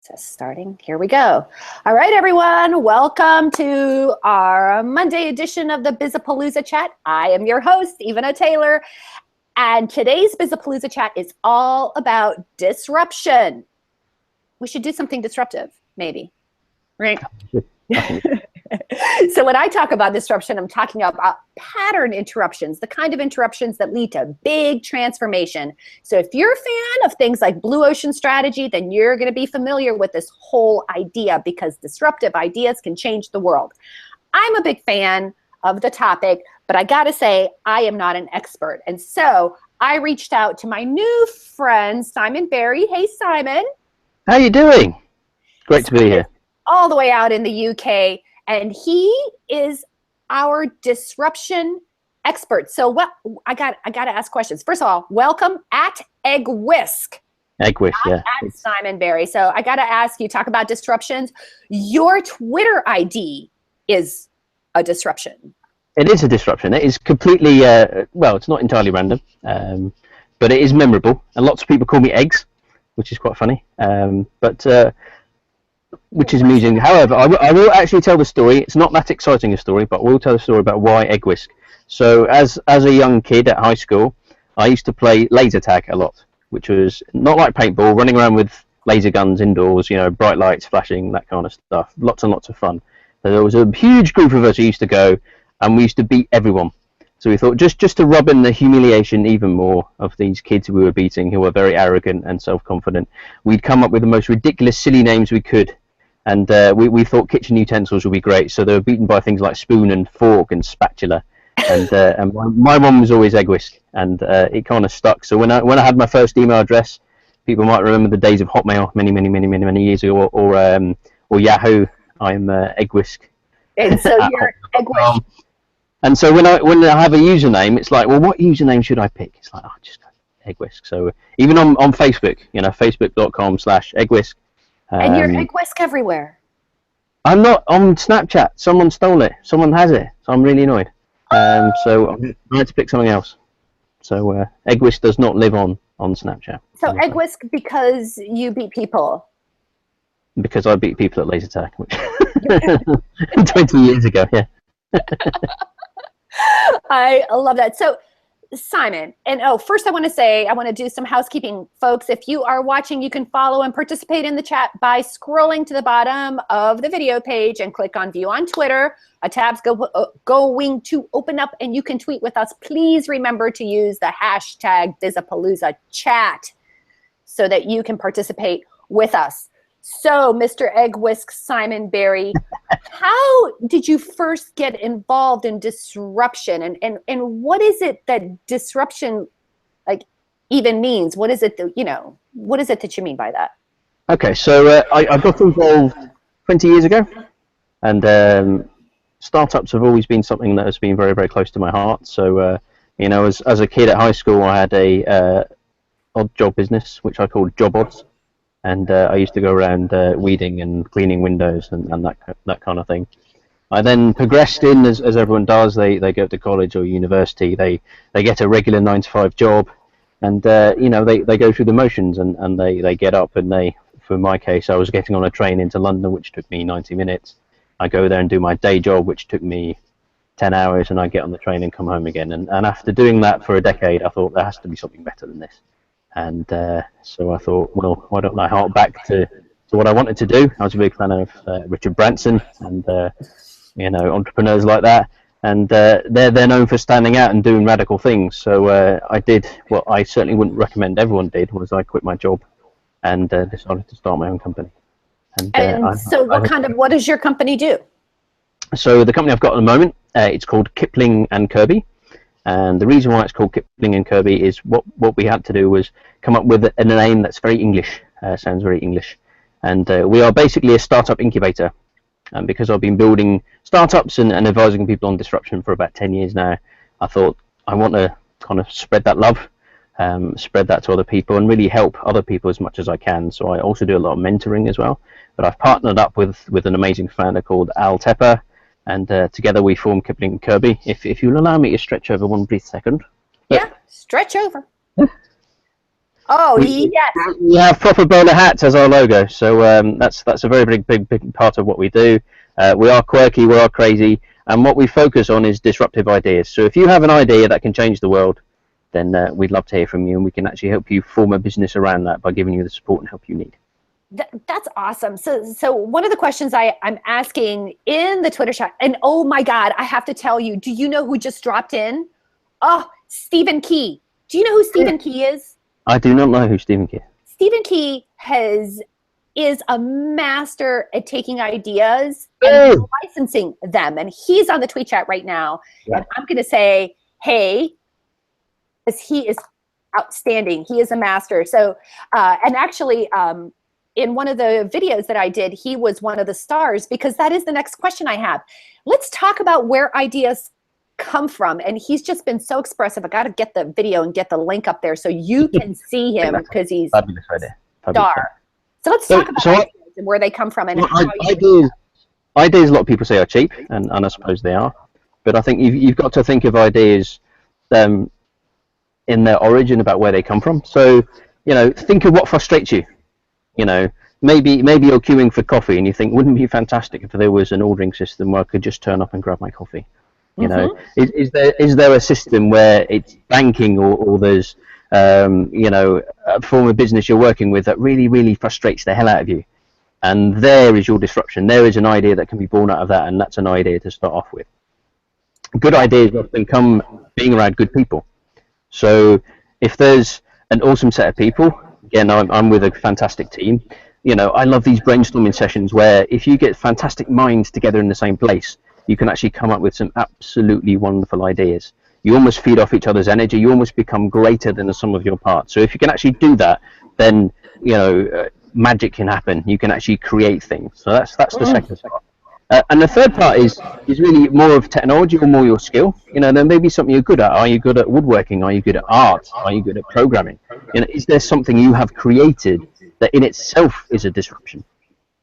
Starting. Here we go. All right, everyone. Welcome to our Monday edition of the Bizapalooza Chat. I am your host, Ivana Taylor, and today's Bizapalooza Chat is all about disruption. We should do something disruptive, maybe. Right? So when I talk about disruption, I'm talking about pattern interruptions, the kind of interruptions that lead to big transformation. So if you're a fan of things like blue ocean strategy, then you're going to be familiar with this whole idea because disruptive ideas can change the world. I'm a big fan of the topic, but I got to say, I am not an expert. And so I reached out to my new friend, Simon Berry. Hey, Simon. How you doing? Great to be here. All the way out in the UK. And he is our disruption expert. So what I got to ask questions. First of all, welcome at Egg Whisk. Egg Whisk, yeah. At Simon Berry. So I got to ask you, talk about disruptions. Your Twitter ID is a disruption. It is a disruption. It is completely, well, it's not entirely random, but it is memorable. And lots of people call me Eggs, which is quite funny. Which is amusing. However, I will actually tell the story. It's not that exciting a story, but I will tell the story about why Egg Whisk. So as a young kid at high school, I used to play laser tag a lot, which was not like paintball, running around with laser guns indoors, you know, bright lights flashing, that kind of stuff. Lots and lots of fun. So there was a huge group of us who used to go, and we used to beat everyone. So we thought just to rub in the humiliation even more of these kids we were beating, who were very arrogant and self-confident, we'd come up with the most ridiculous, silly names we could. And we thought kitchen utensils would be great, so they were beaten by things like spoon and fork and spatula. And my one was always Egg Whisk, and it kind of stuck. So when I had my first email address, people might remember the days of Hotmail many years ago, or Yahoo. I'm Egg Whisk. And so you're Egg Whisk. And so when I have a username, it's like, well, what username should I pick? It's like, just Egg Whisk. So even on Facebook, you know, facebook.com/Egg Whisk. And you're Egg Whisk everywhere. I'm not on Snapchat. Someone stole it. Someone has it. So I'm really annoyed. So I had to pick something else. So Egg Whisk does not live on Snapchat. So Egg Whisk because you beat people. Because I beat people at laser tag, which 20 years ago. Yeah. I love that. So Simon, and first I want to do some housekeeping, folks. If you are watching, you can follow and participate in the chat by scrolling to the bottom of the video page and click on View on Twitter. A tab's going to open up and you can tweet with us. Please remember to use the hashtag Bizapalooza Chat so that you can participate with us. So, Mr. Egg Whisk, Simon Berry, how did you first get involved in disruption, and what is it that disruption like even means? What is it that what is it that you mean by that? Okay, so I got involved 20 years ago, and startups have always been something that has been very, very close to my heart. So you know, as a kid at high school, I had a odd job business which I called Job Odds. And I used to go around weeding and cleaning windows and that kind of thing. I then progressed in, as everyone does. They go to college or university. They get a regular 9-to-5 job, and you know, they go through the motions and they get up and for my case, I was getting on a train into London, which took me 90 minutes. I go there and do my day job, which took me 10 hours, and I get on the train and come home again. And after doing that for a decade, I thought there has to be something better than this. And so I thought, well, why don't I hark back to what I wanted to do? I was a big fan of Richard Branson and you know, entrepreneurs like that. And they're known for standing out and doing radical things. So I did what I certainly wouldn't recommend everyone did, was I quit my job and decided to start my own company. And so what does your company do? So the company I've got at the moment, it's called Kipling and Kirby. And the reason why it's called Kipling and Kirby is what we had to do was come up with a name that's very English, sounds very English. And we are basically a startup incubator. And because I've been building startups and advising people on disruption for about 10 years now, I thought I want to kind of spread that love, spread that to other people and really help other people as much as I can. So I also do a lot of mentoring as well. But I've partnered up with an amazing founder called Al Tepper. And together we form Kipling and Kirby. If you'll allow me to stretch over one brief second. Yeah, stretch over. Oh, We, yes. we have proper bowler hats as our logo, so that's a very big part of what we do. We are quirky, we are crazy, and what we focus on is disruptive ideas. So if you have an idea that can change the world, then we'd love to hear from you, and we can actually help you form a business around that by giving you the support and help you need. That's awesome. So one of the questions I'm asking in the Twitter chat, and oh my God, I have to tell you, do you know who just dropped in? Oh, Stephen Key. Do you know who Stephen Key is? I do not know who Stephen Key is. Stephen Key is a master at taking ideas and licensing them. And he's on the tweet chat right now. Yeah. And I'm going to say, hey, because he is outstanding. He is a master. So, and actually, in one of the videos that I did, he was one of the stars, because that is the next question I have. Let's talk about where ideas come from. And he's just been so expressive. I got to get the video and get the link up there so you can see him, because he's a star. So let's talk about ideas and where they come from. And ideas, a lot of people say are cheap, and I suppose they are. But I think you've got to think of ideas in their origin, about where they come from. So, think of what frustrates you. Maybe you're queuing for coffee and you think, wouldn't it be fantastic if there was an ordering system where I could just turn up and grab my coffee? Is there a system where it's banking or there's a form of business you're working with that really frustrates the hell out of you? And there is your disruption. There is an idea that can be born out of that, and that's an idea to start off with. Good ideas often come being around good people. So if there's an awesome set of people, again, I'm with a fantastic team. I love these brainstorming sessions where if you get fantastic minds together in the same place, you can actually come up with some absolutely wonderful ideas. You almost feed off each other's energy. You almost become greater than the sum of your parts. So if you can actually do that, then magic can happen. You can actually create things. So that's the second part. And the third part is really more of technology or more your skill. There may be something you're good at. Are you good at woodworking? Are you good at art? Are you good at programming? Is there something you have created that in itself is a disruption?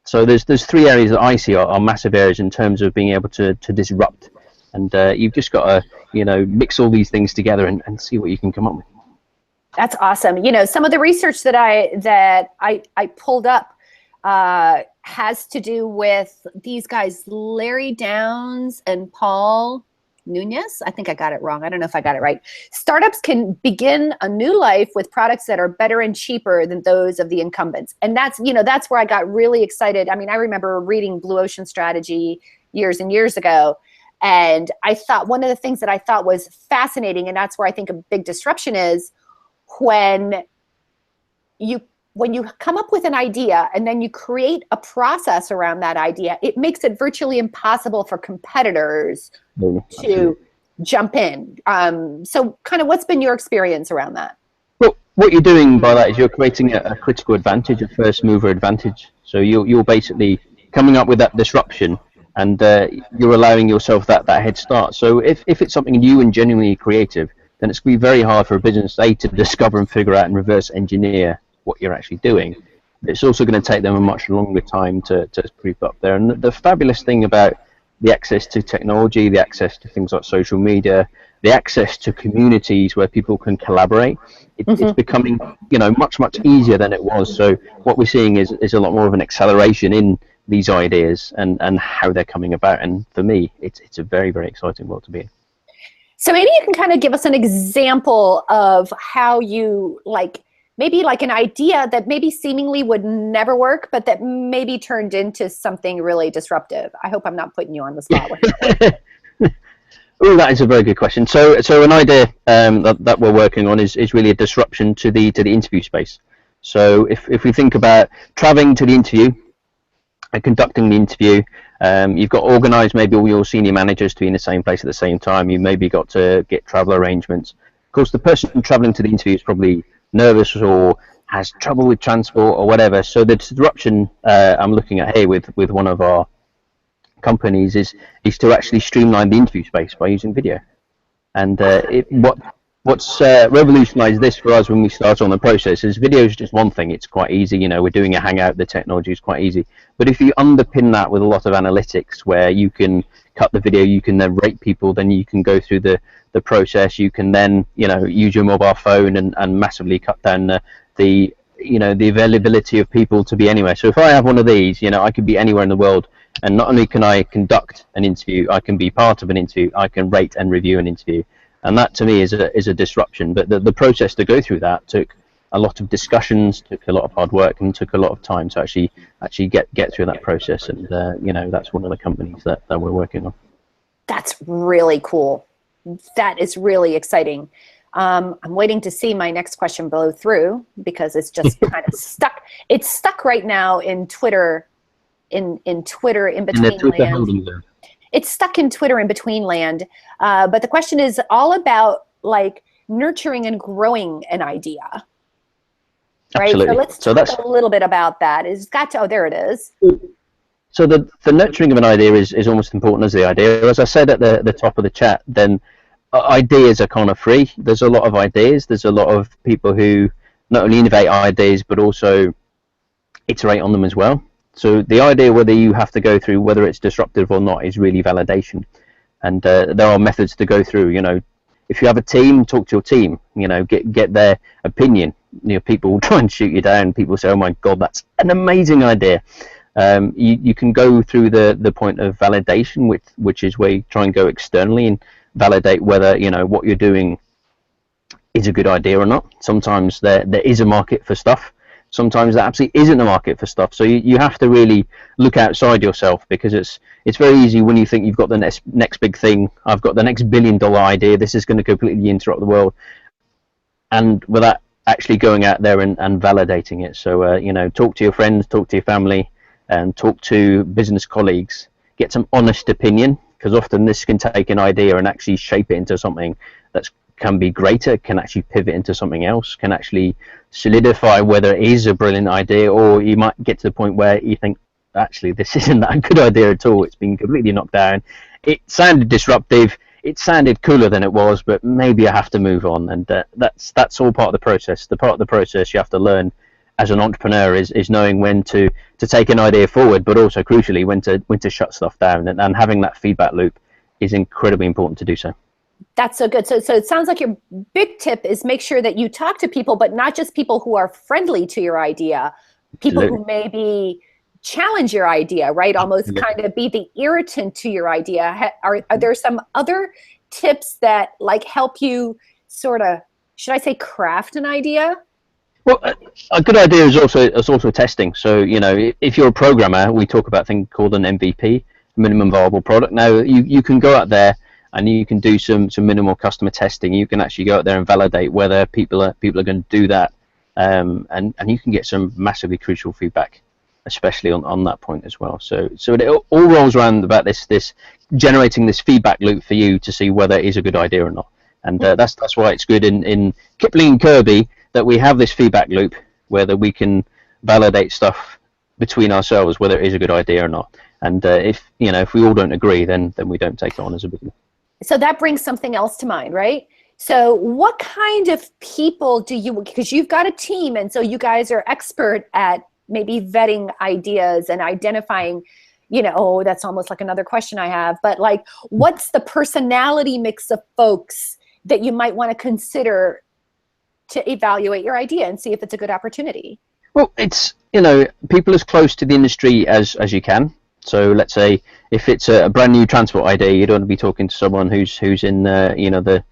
So there's three areas that I see are massive areas in terms of being able to disrupt. And you've just got to mix all these things together and see what you can come up with. That's awesome. Some of the research that I pulled up has to do with these guys, Larry Downs and Paul Nunez. I think I got it wrong. I don't know if I got it right. Startups can begin a new life with products that are better and cheaper than those of the incumbents. And that's where I got really excited. I mean, I remember reading Blue Ocean Strategy years and years ago. And I thought one of the things that I thought was fascinating, and that's where I think a big disruption is, when you come up with an idea and then you create a process around that idea, it makes it virtually impossible for competitors to jump in. So kind of what's been your experience around that? Well, what you're doing by that is you're creating a critical advantage, a first mover advantage. So you're basically coming up with that disruption, and you're allowing yourself that head start. So if it's something new and genuinely creative, then it's going to be very hard for a business to discover and figure out and reverse engineer what you're actually doing. It's also going to take them a much longer time to creep up there. And the fabulous thing about the access to technology, the access to things like social media, the access to communities where people can collaborate, it's becoming much easier than it was. So what we're seeing is a lot more of an acceleration in these ideas and how they're coming about. And for me, it's a very exciting world to be in. So maybe you can kind of give us an example of how you maybe an idea that maybe seemingly would never work, but that maybe turned into something really disruptive. I hope I'm not putting you on the spot with that. Oh, that is a very good question. So an idea that we're working on is really a disruption to the interview space. So if we think about traveling to the interview and conducting the interview, you've got organised maybe all your senior managers to be in the same place at the same time. You maybe got to get travel arrangements. Of course, the person travelling to the interview is probably nervous or has trouble with transport or whatever. So the disruption I'm looking at here with one of our companies is to actually streamline the interview space by using video. And what's revolutionized this for us when we start on the process is video is just one thing. It's quite easy. We're doing a hangout. The technology is quite easy. But if you underpin that with a lot of analytics where you can cut the video, you can then rate people, then you can go through the process. You can then use your mobile phone and massively cut down the the availability of people to be anywhere. So if I have one of these, I could be anywhere in the world, and not only can I conduct an interview, I can be part of an interview, I can rate and review an interview, and that to me is a disruption. But the process to go through that took a lot of discussions, took a lot of hard work, and took a lot of time to actually get through that process. And that's one of the companies that we're working on. That's really cool. That is really exciting. I'm waiting to see my next question blow through, because it's just kind of stuck. It's stuck right now in Twitter, in Twitter in between land. It's stuck in Twitter in between land. But the question is all about like nurturing and growing an idea. Right. Absolutely. So let's talk a little bit about that. Oh, there it is. So the nurturing of an idea is almost important as the idea. As I said at the top of the chat, then ideas are kind of free. There's a lot of ideas. There's a lot of people who not only innovate ideas, but also iterate on them as well. So the idea, whether you have to go through, whether it's disruptive or not, is really validation. And there are methods to go through. If you have a team, talk to your team. Get their opinion. People will try and shoot you down. People say, "Oh my God, that's an amazing idea." You can go through the point of validation, which is where you try and go externally and validate whether what you're doing is a good idea or not. Sometimes there is a market for stuff. Sometimes there absolutely isn't a market for stuff. So you have to really look outside yourself, because it's very easy when you think you've got the next big thing. I've got the next $1 billion idea. This is going to completely interrupt the world, and without actually going out there and validating it. So talk to your friends, talk to your family, and talk to business colleagues. Get some honest opinion, because often this can take an idea and actually shape it into something that can be greater, can actually pivot into something else, can actually solidify whether it is a brilliant idea, or you might get to the point where you think, actually, this isn't that good idea at all. It's been completely knocked down. It sounded disruptive. It sounded cooler than it was, but maybe I have to move on. And that's all part of the process. The part of the process you have to learn as an entrepreneur is knowing when to take an idea forward, but also crucially when to shut stuff down, and having that feedback loop is incredibly important to do so. That's so good. So it sounds like your big tip is make sure that you talk to people, but not just people who are friendly to your idea, people Absolutely. Who maybe challenge your idea, right? Almost Absolutely. Kind of be the irritant to your idea. Are there some other tips that like help you sort of, should I say, craft an idea? Well, a good idea is also testing. So, if you're a programmer, we talk about a thing called an MVP, minimum viable product. Now, you can go out there and you can do some minimal customer testing. You can actually go out there and validate whether people are going to do that, and you can get some massively crucial feedback, especially on that point as well. So it all rolls around about this generating this feedback loop for you to see whether it is a good idea or not. And that's why it's good in Kipling and Kirby that we have this feedback loop, whether we can validate stuff between ourselves, whether it is a good idea or not. And if we all don't agree, then we don't take it on as a business. So that brings something else to mind, right? So what kind of people do you, because you've got a team, and so you guys are expert at maybe vetting ideas and identifying, that's almost like another question I have, but like, what's the personality mix of folks that you might want to consider to evaluate your idea and see if it's a good opportunity? Well, it's, people as close to the industry as you can. So let's say if it's a brand new transport idea, you don't want to be talking to someone who's in the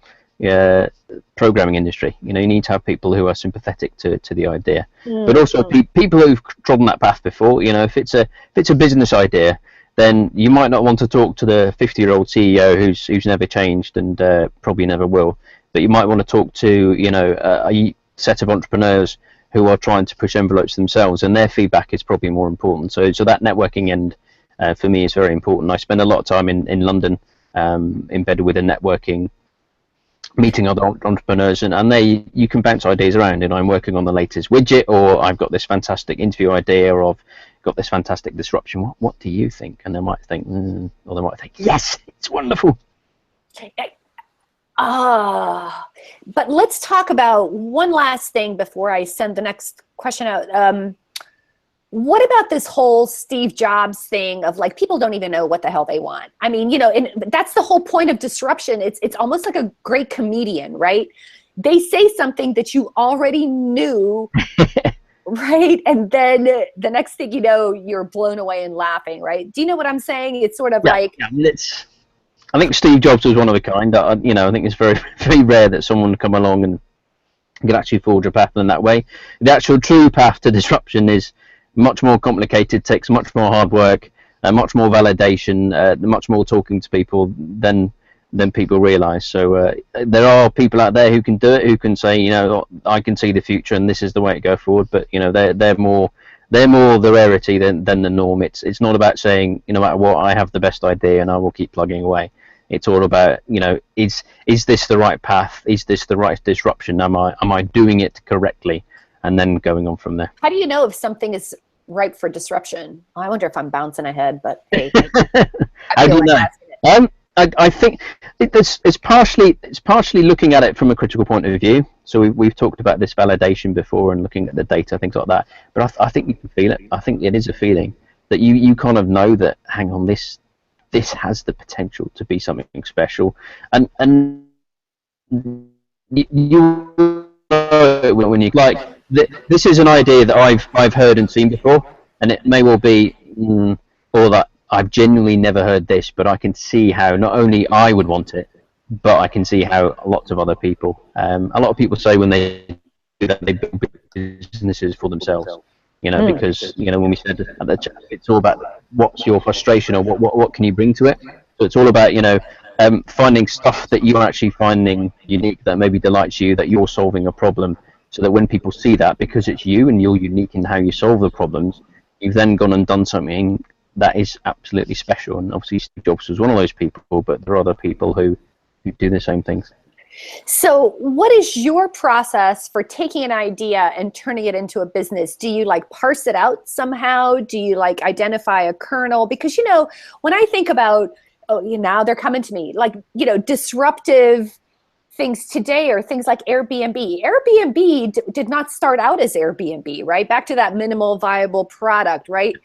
programming industry. You need to have people who are sympathetic to the idea, but also people who've trodden that path before. If it's a business idea, then you might not want to talk to the 50-year-old CEO who's never changed and probably never will. But you might want to talk to a set of entrepreneurs who are trying to push envelopes themselves, and their feedback is probably more important. So that networking end for me is very important. I spend a lot of time in London, embedded with a networking, meeting other entrepreneurs, and you can bounce ideas around. And I'm working on the latest widget, or I've got this fantastic interview idea, or I've got this fantastic disruption. What do you think? And they might think, or they might think, yes, it's wonderful. But let's talk about one last thing before I send the next question out. What about this whole Steve Jobs thing of like, people don't even know what the hell they want? I mean, and that's the whole point of disruption. It's almost like a great comedian, right? they say something that you already knew, right? And then the next thing you know, you're blown away and laughing, right? Do you know what I'm saying? It's sort of like, I mean, I think Steve Jobs was one of a kind. You know, I think it's very, very rare that someone would come along and can actually forge a path in that way. The actual true path to disruption is much more complicated, takes much more hard work, much more validation, much more talking to people than people realize. So there are people out there who can do it, who can say, you know, I can see the future and this is the way to go forward. But you know, they're more the rarity than the norm. It's not about saying, no matter what, I have the best idea and I will keep plugging away. It's all about, you know, is this the right path? Is this the right disruption? Am I doing it correctly? And then going on from there. How do you know if something is ripe for disruption? Oh, I wonder if I'm bouncing ahead, but hey, how do you know? I think it's partially looking at it from a critical point of view. So we've talked about this validation before and looking at the data, things like that. But I think you can feel it. I think it is a feeling that you kind of know that, hang on, this has the potential to be something special, and you know when you like this is an idea that I've heard and seen before, and it may well be or that I've genuinely never heard this, but I can see how not only I would want it, but I can see how lots of other people. A lot of people say when they do that, they build businesses for themselves. You know, because you know when we said at the chat, it's all about what's your frustration or what can you bring to it. So it's all about, you know, finding stuff that you're actually finding unique, that maybe delights you, that you're solving a problem, so that when people see that, because it's you and you're unique in how you solve the problems, you've then gone and done something that is absolutely special. And obviously Steve Jobs was one of those people, but there are other people who do the same things. So what is your process for taking an idea and turning it into a business? Do you like parse it out somehow? Do you like identify a kernel? Because, you know, when I think about, now they're coming to me, like, you know, disruptive things today are things like Airbnb. Airbnb did not start out as Airbnb, right? Back to that minimal viable product, right?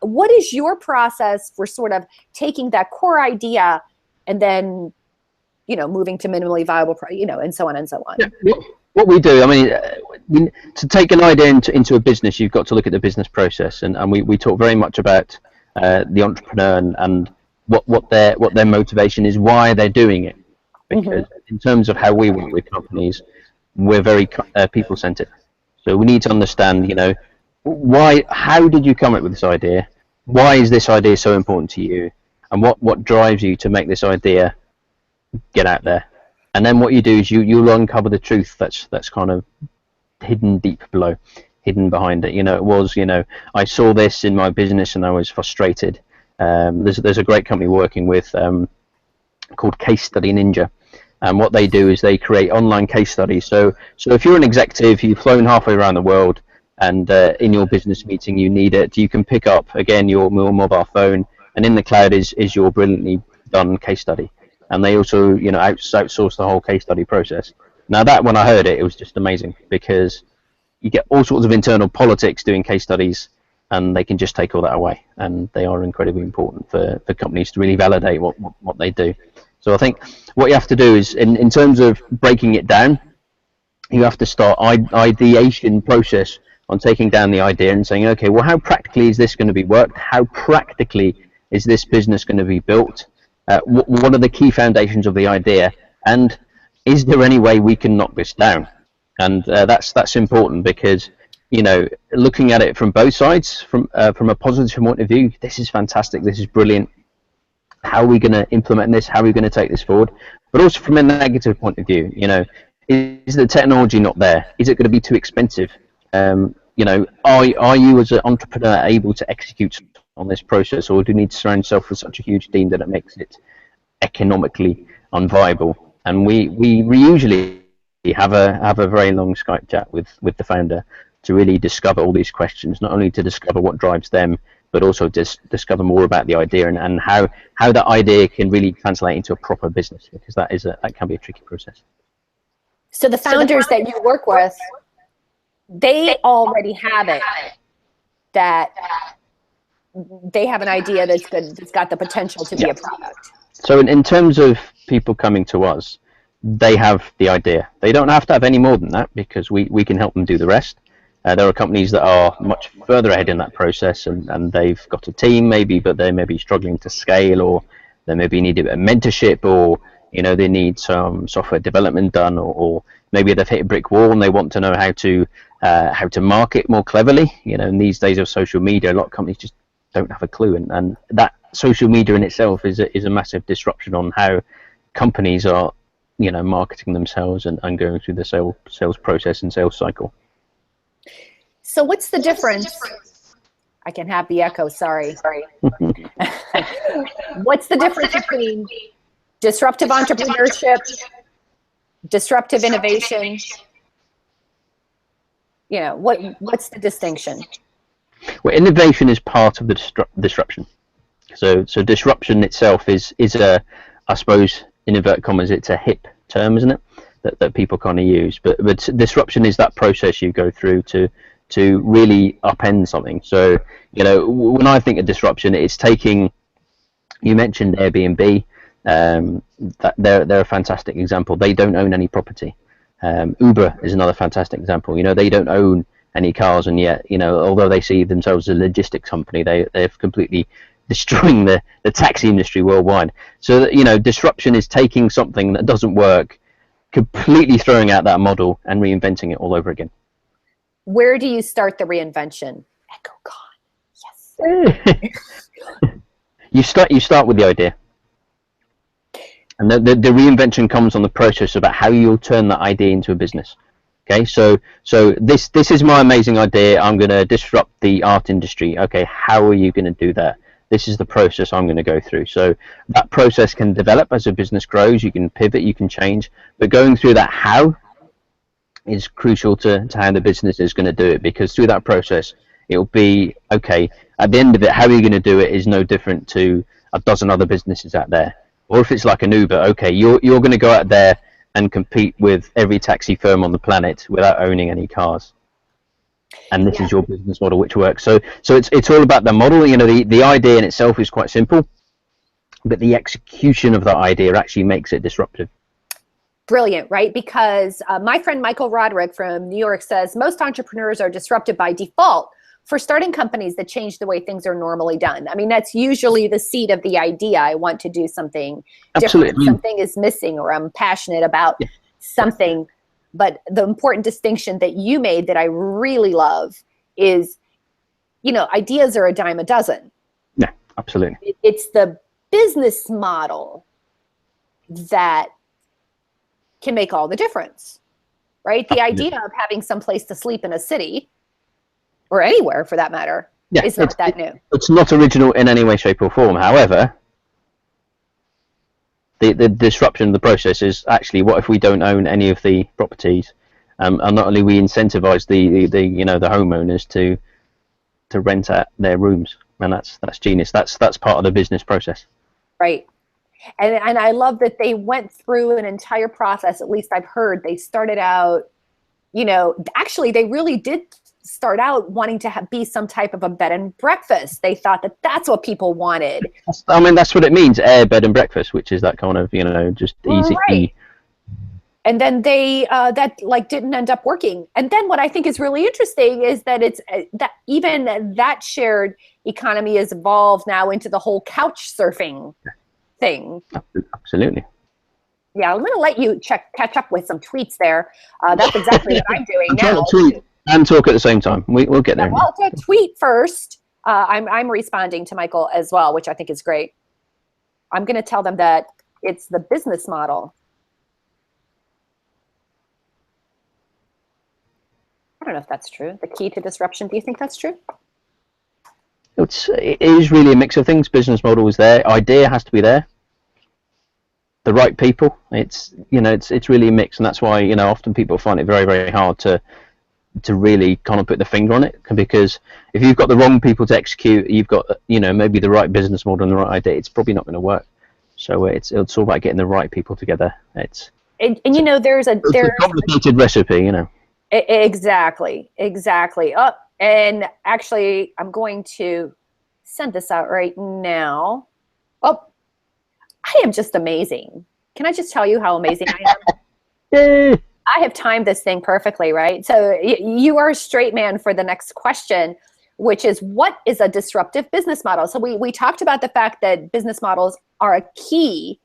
What is your process for sort of taking that core idea and then, you know, moving to minimally viable, you know, and so on and so on? Yeah, what we do, I mean, to take an idea into a business, you've got to look at the business process, and we talk very much about the entrepreneur and what their motivation is, why they're doing it. Because in terms of how we work with companies, we're very people-centered. So we need to understand, you know, how did you come up with this idea? Why is this idea so important to you? And what drives you to make this idea get out there? And then what you do is you'll uncover the truth that's kind of hidden deep below, hidden behind it. You know, it was, you know, I saw this in my business and I was frustrated. There's a great company working with called Case Study Ninja, and what they do is they create online case studies. So if you're an executive, you've flown halfway around the world, and in your business meeting you need it, you can pick up again your mobile phone, and in the cloud is your brilliantly done case study. And they also, you know, outsource the whole case study process. Now that, when I heard it, it was just amazing, because you get all sorts of internal politics doing case studies, and they can just take all that away. And they are incredibly important for companies to really validate what they do. So I think what you have to do is, in terms of breaking it down, you have to start ideation process on taking down the idea and saying, okay, well, how practically is this going to be worked? How practically is this business going to be built? What are the key foundations of the idea? And is there any way we can knock this down? And that's important, because, you know, looking at it from both sides, from a positive point of view, this is fantastic, this is brilliant. How are we going to implement this? How are we going to take this forward? But also from a negative point of view, you know, is the technology not there? Is it going to be too expensive? You know, are you as an entrepreneur able to execute on this process, or do you need to surround yourself with such a huge team that it makes it economically unviable? And we usually have a very long Skype chat with the founder to really discover all these questions, not only to discover what drives them, but also discover more about the idea and how that idea can really translate into a proper business, because that can be a tricky process. So the founders that you work with, they already have it, that they have an idea that's got the potential to be a product. So in terms of people coming to us, they have the idea. They don't have to have any more than that, because we can help them do the rest. There are companies that are much further ahead in that process, and they've got a team maybe, but they may be struggling to scale, or they maybe need a bit of mentorship, or they need some software development done, or maybe they've hit a brick wall and they want to know how to market more cleverly. In these days of social media, a lot of companies just don't have a clue, and that social media in itself is a massive disruption on how companies are marketing themselves and going through the sales process and sales cycle. So what's the difference? I can have the echo, sorry. What's the difference between disruptive entrepreneurship, disruptive innovation? What's the distinction? Well, innovation is part of the disruption. So disruption itself is a, I suppose, in inverted commas, it's a hip term, isn't it? That people kind of use. But disruption is that process you go through to really upend something. So when I think of disruption, it's taking. You mentioned Airbnb. That they're a fantastic example. They don't own any property. Uber is another fantastic example. They don't own any cars, and yet although they see themselves as a logistics company, they're completely destroying the taxi industry worldwide. So disruption is taking something that doesn't work, completely throwing out that model and reinventing it all over again. Where do you start the reinvention? Echo gone. Yes. You start with the idea, and the reinvention comes on the process about how you'll turn that idea into a business. Okay, so this is my amazing idea. I'm going to disrupt the art industry. Okay, how are you going to do that? This is the process I'm going to go through. So that process can develop as a business grows. You can pivot, you can change, but going through that how is crucial to how the business is going to do it, because through that process, it'll be, okay, at the end of it, how are you going to do it is no different to a dozen other businesses out there. Or if it's like an Uber, okay, you're going to go out there and compete with every taxi firm on the planet without owning any cars. And this is your business model which works. So it's all about the model. The idea in itself is quite simple, but the execution of that idea actually makes it disruptive. Brilliant, right? Because my friend Michael Roderick from New York says most entrepreneurs are disrupted by default for starting companies that change the way things are normally done. I mean, that's usually the seed of the idea. I want to do something different. Absolutely. Something is missing, or I'm passionate about something. But the important distinction that you made that I really love is, ideas are a dime a dozen. Yeah, absolutely. It's the business model that can make all the difference, right? The idea of having some place to sleep in a city, or anywhere for that matter, is not that new. It's not original in any way, shape or form. However, the disruption of the process is actually, what if we don't own any of the properties, and not only we incentivize the homeowners to rent out their rooms, and that's genius. That's part of the business process. Right. And I love that they went through an entire process. At least I've heard they started out, actually they really did start out wanting to be some type of a bed and breakfast. They thought that that's what people wanted. I mean, that's what it means, bed and breakfast, which is that kind of, just easy. Right. And then they that didn't end up working. And then what I think is really interesting is that it's that even that shared economy has evolved now into the whole couch surfing thing. Absolutely. Yeah, I'm going to let you catch up with some tweets there. That's exactly what I'm doing now. Tweet and talk at the same time. We'll get there. Well, to tweet first. I'm responding to Michael as well, which I think is great. I'm going to tell them that it's the business model. I don't know if that's true. The key to disruption. Do you think that's true? It is really a mix of things. Business model is there. Idea has to be there. The right people. It's really a mix, and that's why often people find it very, very hard to really kind of put the finger on it, because if you've got the wrong people to execute, you've got maybe the right business model and the right idea, it's probably not going to work. So it's all about getting the right people together. It's there's a complicated recipe. Exactly. Oh, and actually, I'm going to send this out right now. Oh, I am just amazing. Can I just tell you how amazing I am? Yay! I have timed this thing perfectly, right? So you are a straight man for the next question, which is, what is a disruptive business model? So we talked about the fact that business models are a key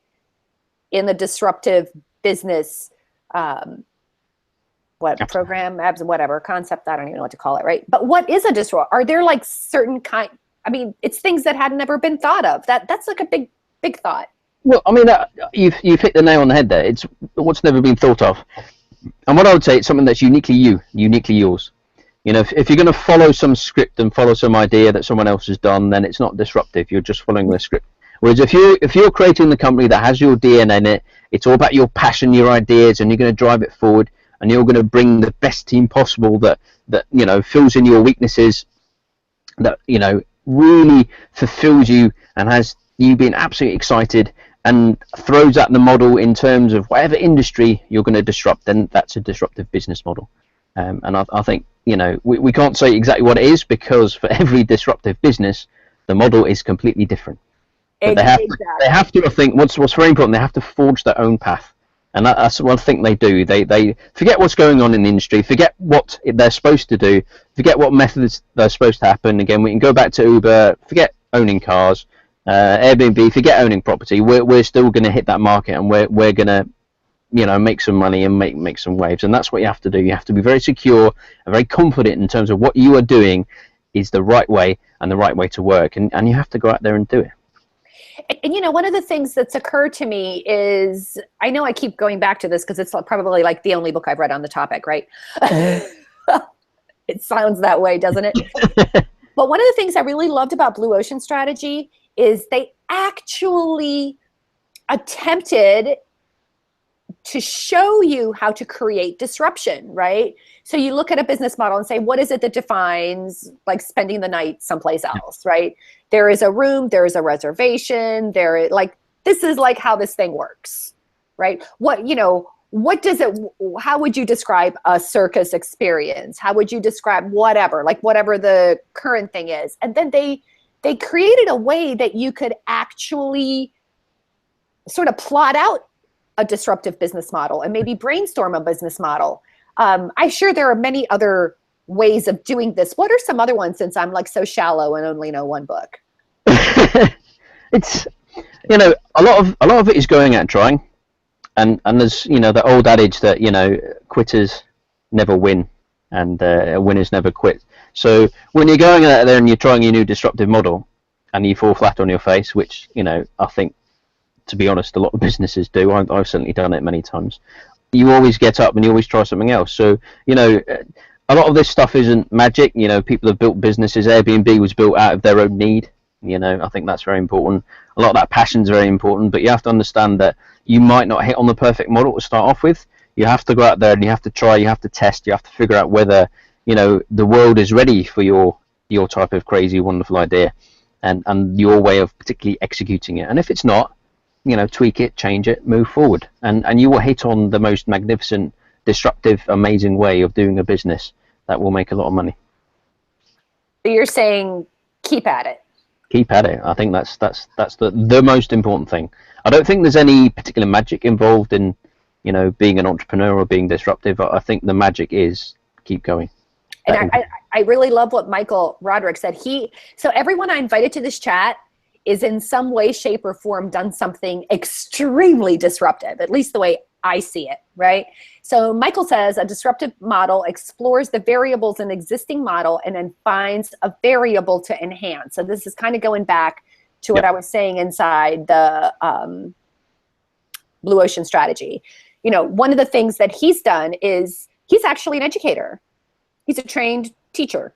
in the disruptive business program, abs, whatever concept, I don't even know what to call it, right? But what is a disrupt? Are there like certain kind? I mean, it's things that had never been thought of. That's like a big thought. Well, I mean, you've hit the nail on the head there. It's what's never been thought of, and what I would say, it's something that's uniquely yours. You know, if you're going to follow some script and follow some idea that someone else has done, then it's not disruptive. You're just following the script. Whereas if you're creating the company that has your DNA in it, it's all about your passion, your ideas, and you're going to drive it forward, and you're going to bring the best team possible that you know fills in your weaknesses, that you know really fulfills you and has you being absolutely excited, and throws out the model in terms of whatever industry you're going to disrupt, then that's a disruptive business model. And I think, you know, we can't say exactly what it is, because for every disruptive business, the model is completely different. But they have to, I think, what's very important, they have to forge their own path. And that's one thing they do. They forget what's going on in the industry, forget what they're supposed to do, forget what methods they're supposed to happen. Again, we can go back to Uber, forget owning cars, Airbnb, forget owning property. We're still going to hit that market, and we're going to, you know, make some money and make some waves. And that's what you have to do. You have to be very secure and very confident in terms of what you are doing is the right way and the right way to work. And you have to go out there and do it. And, you know, one of the things that's occurred to me is, I know I keep going back to this because it's probably like the only book I've read on the topic, right? It sounds that way, doesn't it? But one of the things I really loved about Blue Ocean Strategy is they actually attempted to show you how to create disruption, right? So you look at a business model and say, what is it that defines like spending the night someplace else, right? There is a room, there is a reservation, this is like how this thing works, right? How would you describe a circus experience? How would you describe whatever the current thing is? And then they created a way that you could actually sort of plot out a disruptive business model and maybe brainstorm a business model. I'm sure there are many other ways of doing this. What are some other ones, since I'm like so shallow and only know one book? It's, you know, a lot of it is going out and trying, and there's, you know, the old adage that, you know, quitters never win and winners never quit. So when you're going out there and you're trying your new disruptive model and you fall flat on your face, which, you know, I think, to be honest, a lot of businesses do. I've certainly done it many times. You always get up and you always try something else. So, you know, a lot of this stuff isn't magic. You know, people have built businesses. Airbnb was built out of their own need. You know, I think that's very important. A lot of that passion is very important, but you have to understand that you might not hit on the perfect model to start off with. You have to go out there and you have to try, you have to test, you have to figure out whether, you know, the world is ready for your type of crazy, wonderful idea and your way of particularly executing it. And if it's not, you know, tweak it, change it, move forward, and you will hit on the most magnificent, disruptive, amazing way of doing a business that will make a lot of money. So you're saying keep at it. Keep at it. I think that's the most important thing. I don't think there's any particular magic involved in, you know, being an entrepreneur or being disruptive. I think the magic is keep going. And I really love what Michael Roderick said. So everyone I invited to this chat is in some way, shape, or form done something extremely disruptive, at least the way I see it, right? So Michael says a disruptive model explores the variables in existing model and then finds a variable to enhance. So this is kind of going back to what I was saying inside the Blue Ocean Strategy. You know, one of the things that he's done is he's actually an educator. He's a trained teacher,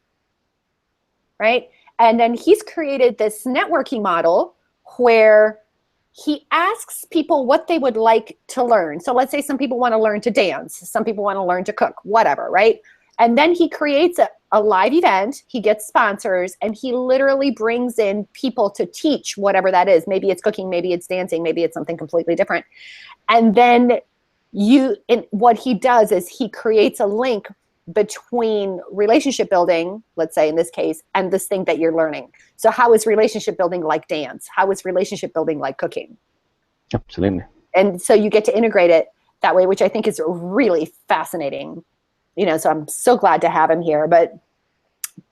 right? And then he's created this networking model where he asks people what they would like to learn. So let's say some people want to learn to dance, some people want to learn to cook, whatever, right? And then he creates a live event, he gets sponsors, and he literally brings in people to teach whatever that is. Maybe it's cooking, maybe it's dancing, maybe it's something completely different. And then what he does is he creates a link between relationship building, let's say in this case, and this thing that you're learning. So how is relationship building like dance? How is relationship building like cooking? Absolutely. And so you get to integrate it that way, which I think is really fascinating. So I'm so glad to have him here. But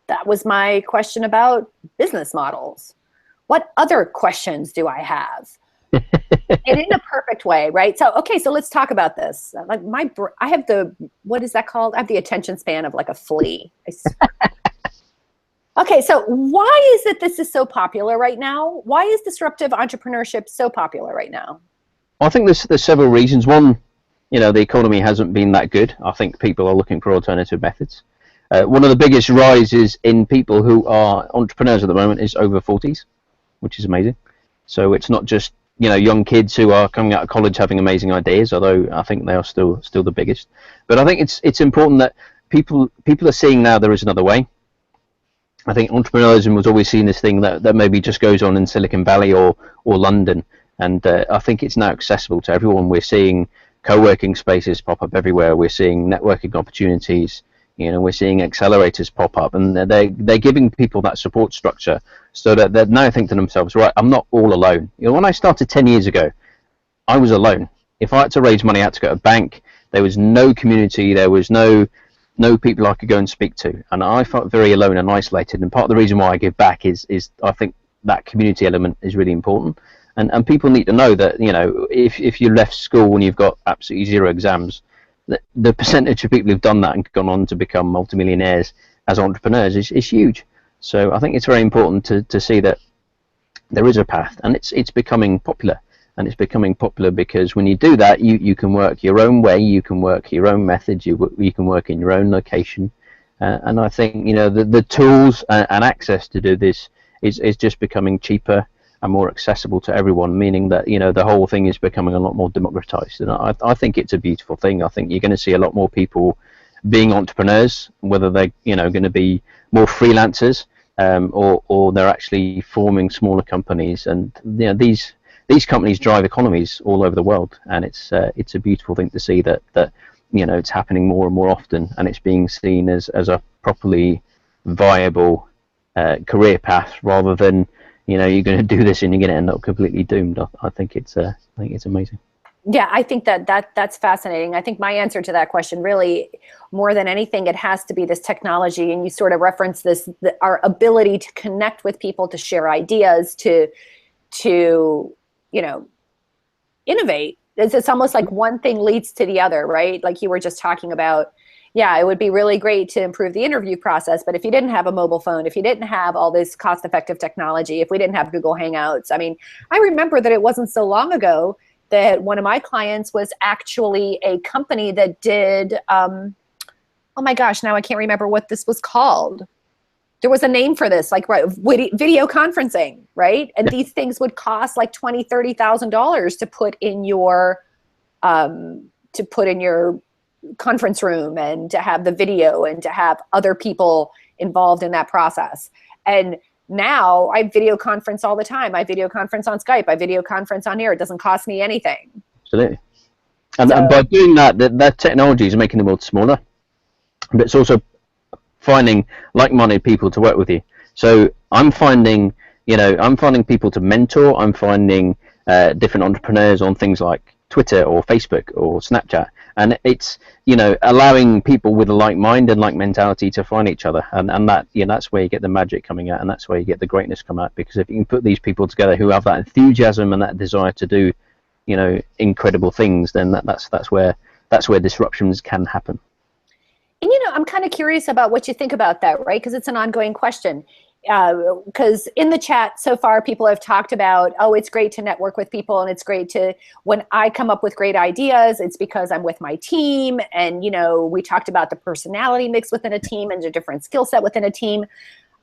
that was my question about business models. What other questions do I have? And in a perfect way, right? So, okay, so let's talk about this. Like I have what is that called? I have the attention span of like a flea. Okay, so why is it this is so popular right now? Why is disruptive entrepreneurship so popular right now? I think there's several reasons. One, the economy hasn't been that good. I think people are looking for alternative methods. One of the biggest rises in people who are entrepreneurs at the moment is over 40s, which is amazing. So it's not just young kids who are coming out of college having amazing ideas, although I think they are still the biggest. But I think it's important that people are seeing now there is another way. I think entrepreneurialism was always seen as thing that maybe just goes on in Silicon Valley or London, and I think it's now accessible to everyone. We're seeing co-working spaces pop up everywhere. We're seeing networking opportunities. We're seeing accelerators pop up, and they're giving people that support structure so that they now think to themselves, right, I'm not all alone. When I started 10 years ago, I was alone. If I had to raise money, I had to go to a bank. There was no community. There was no people I could go and speak to, and I felt very alone and isolated. And part of the reason why I give back is I think that community element is really important, and people need to know that if you left school when you've got absolutely zero exams, the percentage of people who've done that and gone on to become multimillionaires as entrepreneurs is huge. So I think it's very important to see that there is a path, and it's becoming popular. And it's becoming popular because when you do that, you can work your own way, you can work your own methods, you can work in your own location. And I think the tools and access to do this is just becoming cheaper and more accessible to everyone, meaning that the whole thing is becoming a lot more democratized. And I think it's a beautiful thing. I think you're going to see a lot more people being entrepreneurs, whether they're going to be more freelancers or they're actually forming smaller companies. And these companies drive economies all over the world, and it's a beautiful thing to see that it's happening more and more often, and it's being seen as a properly viable career path, rather than you're going to do this and you're going to end up completely doomed. I think it's amazing. Yeah, I think that's fascinating. I think my answer to that question, really, more than anything, it has to be this technology. And you sort of reference this, our ability to connect with people, to share ideas, to innovate. It's almost like one thing leads to the other, right? Like you were just talking about, yeah, it would be really great to improve the interview process, but if you didn't have a mobile phone, if you didn't have all this cost-effective technology, if we didn't have Google Hangouts, I remember that it wasn't so long ago that one of my clients was actually a company that did, oh my gosh, now I can't remember what this was called. There was a name for this, like video conferencing, right? And these things would cost like $20,000, $30,000 to put in your conference room, and to have the video, and to have other people involved in that process. And now I video conference all the time. I video conference on Skype. I video conference on here. It doesn't cost me anything. Absolutely. And by doing that technology is making the world smaller, but it's also finding like-minded people to work with you. So I'm finding people to mentor. I'm finding different entrepreneurs on things like Twitter or Facebook or Snapchat, and it's allowing people with a like mind and like mentality to find each other, and that that's where you get the magic coming out, and that's where you get the greatness come out. Because if you can put these people together who have that enthusiasm and that desire to do incredible things, then that's where disruptions can happen. And I'm kind of curious about what you think about that, right? Because it's an ongoing question. Because in the chat so far, people have talked about, oh, it's great to network with people, and it's great to, when I come up with great ideas, it's because I'm with my team. And, we talked about the personality mix within a team and the different skill set within a team.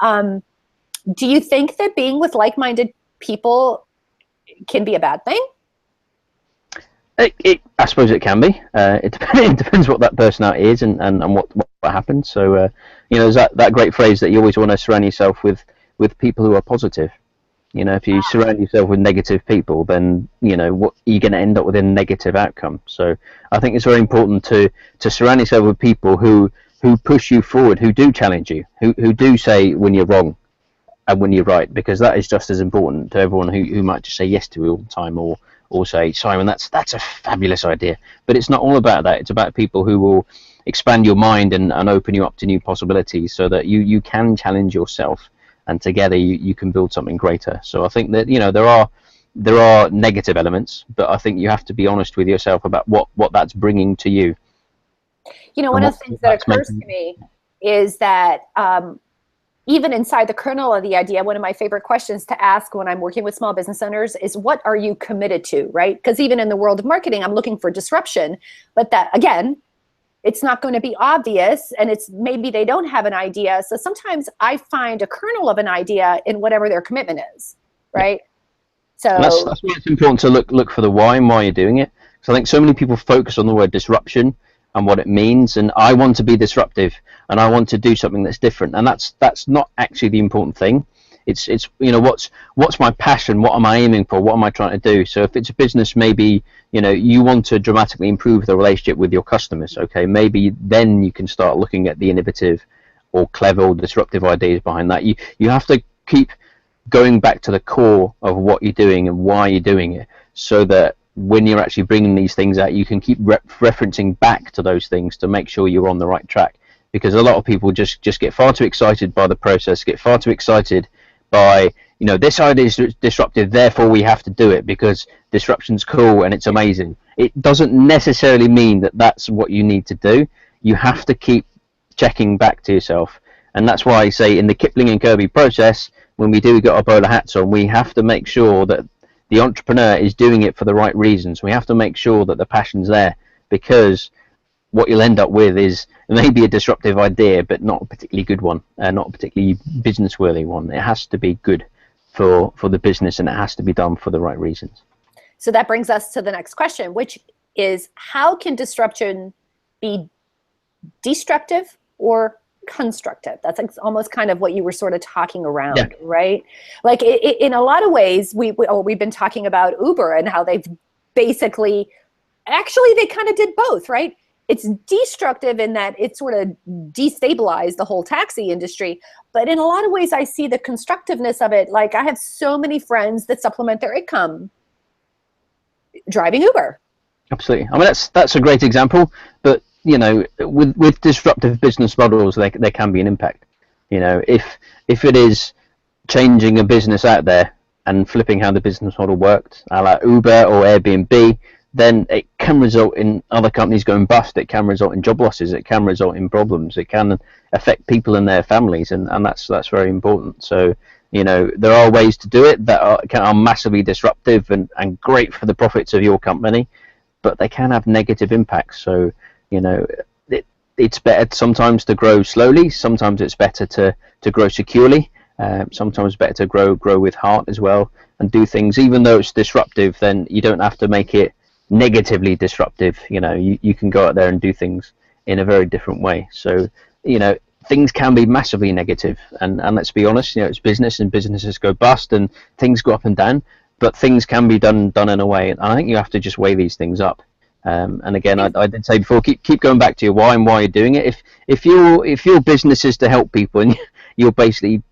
Do you think that being with like-minded people can be a bad thing? I suppose it can be. It depends what that personality is and what happens. So, there's that great phrase that you always want to surround yourself with people who are positive. If you surround yourself with negative people, then what you're going to end up with a negative outcome. So I think it's very important to surround yourself with people who push you forward, who do challenge you, who do say when you're wrong and when you're right, because that is just as important to everyone who might just say yes to you all the time, or all say, Simon, that's a fabulous idea. But it's not all about that. It's about people who will expand your mind and open you up to new possibilities, so that you can challenge yourself, and together you can build something greater. So I think that, there are negative elements, but I think you have to be honest with yourself about what that's bringing to you. One of the things that occurs to me is that even inside the kernel of the idea, one of my favorite questions to ask when I'm working with small business owners is, what are you committed to, right? Because even in the world of marketing, I'm looking for disruption, but that, again, it's not going to be obvious, and it's maybe they don't have an idea. So sometimes I find a kernel of an idea in whatever their commitment is, right? So and that's why it's important to look for the why and why you're doing it. Because I think so many people focus on the word disruption and what it means, and I want to be disruptive and I want to do something that's different, and that's not actually the important thing. It's what's my passion, what am I aiming for, what am I trying to do. So if it's a business, maybe you want to dramatically improve the relationship with your customers, okay, maybe then you can start looking at the innovative or clever or disruptive ideas behind that. You have to keep going back to the core of what you're doing and why you're doing it, so that when you're actually bringing these things out, you can keep referencing back to those things to make sure you're on the right track. Because a lot of people just get far too excited by the process, get far too excited by, this idea is disruptive, therefore we have to do it because disruption's cool and it's amazing. It doesn't necessarily mean that that's what you need to do. You have to keep checking back to yourself. And that's why I say in the Kipling and Kirby process, when we do get our bowler hats on, we have to make sure that the entrepreneur is doing it for the right reasons. We have to make sure that the passion's there, because what you'll end up with is maybe a disruptive idea, but not a particularly good one, not a particularly business-worthy one. It has to be good for the business, and it has to be done for the right reasons. So that brings us to the next question, which is, how can disruption be destructive or constructive? That's like almost kind of what you were sort of talking around, yeah. Right? Like in a lot of ways, we've been talking about Uber and how they've basically, actually they kind of did both, right? It's destructive in that it sort of destabilized the whole taxi industry. But in a lot of ways, I see the constructiveness of it. Like, I have so many friends that supplement their income driving Uber. Absolutely. I mean, that's a great example. But, with disruptive business models, there can be an impact. If it is changing a business out there and flipping how the business model worked, like Uber or Airbnb, then it can result in other companies going bust. It can result in job losses. It can result in problems. It can affect people and their families, and that's very important. So, there are ways to do it that are massively disruptive and great for the profits of your company, but they can have negative impacts. So, it's better sometimes to grow slowly. Sometimes it's better to grow securely. Sometimes better to grow with heart as well, and do things, even though it's disruptive, then you don't have to make it negatively disruptive. You can go out there and do things in a very different way. So things can be massively negative, and let's be honest, it's business, and businesses go bust and things go up and down, but things can be done in a way, and I think you have to just weigh these things up. And again, I did say before, keep going back to your why and why you're doing it. If your business is to help people and you're basically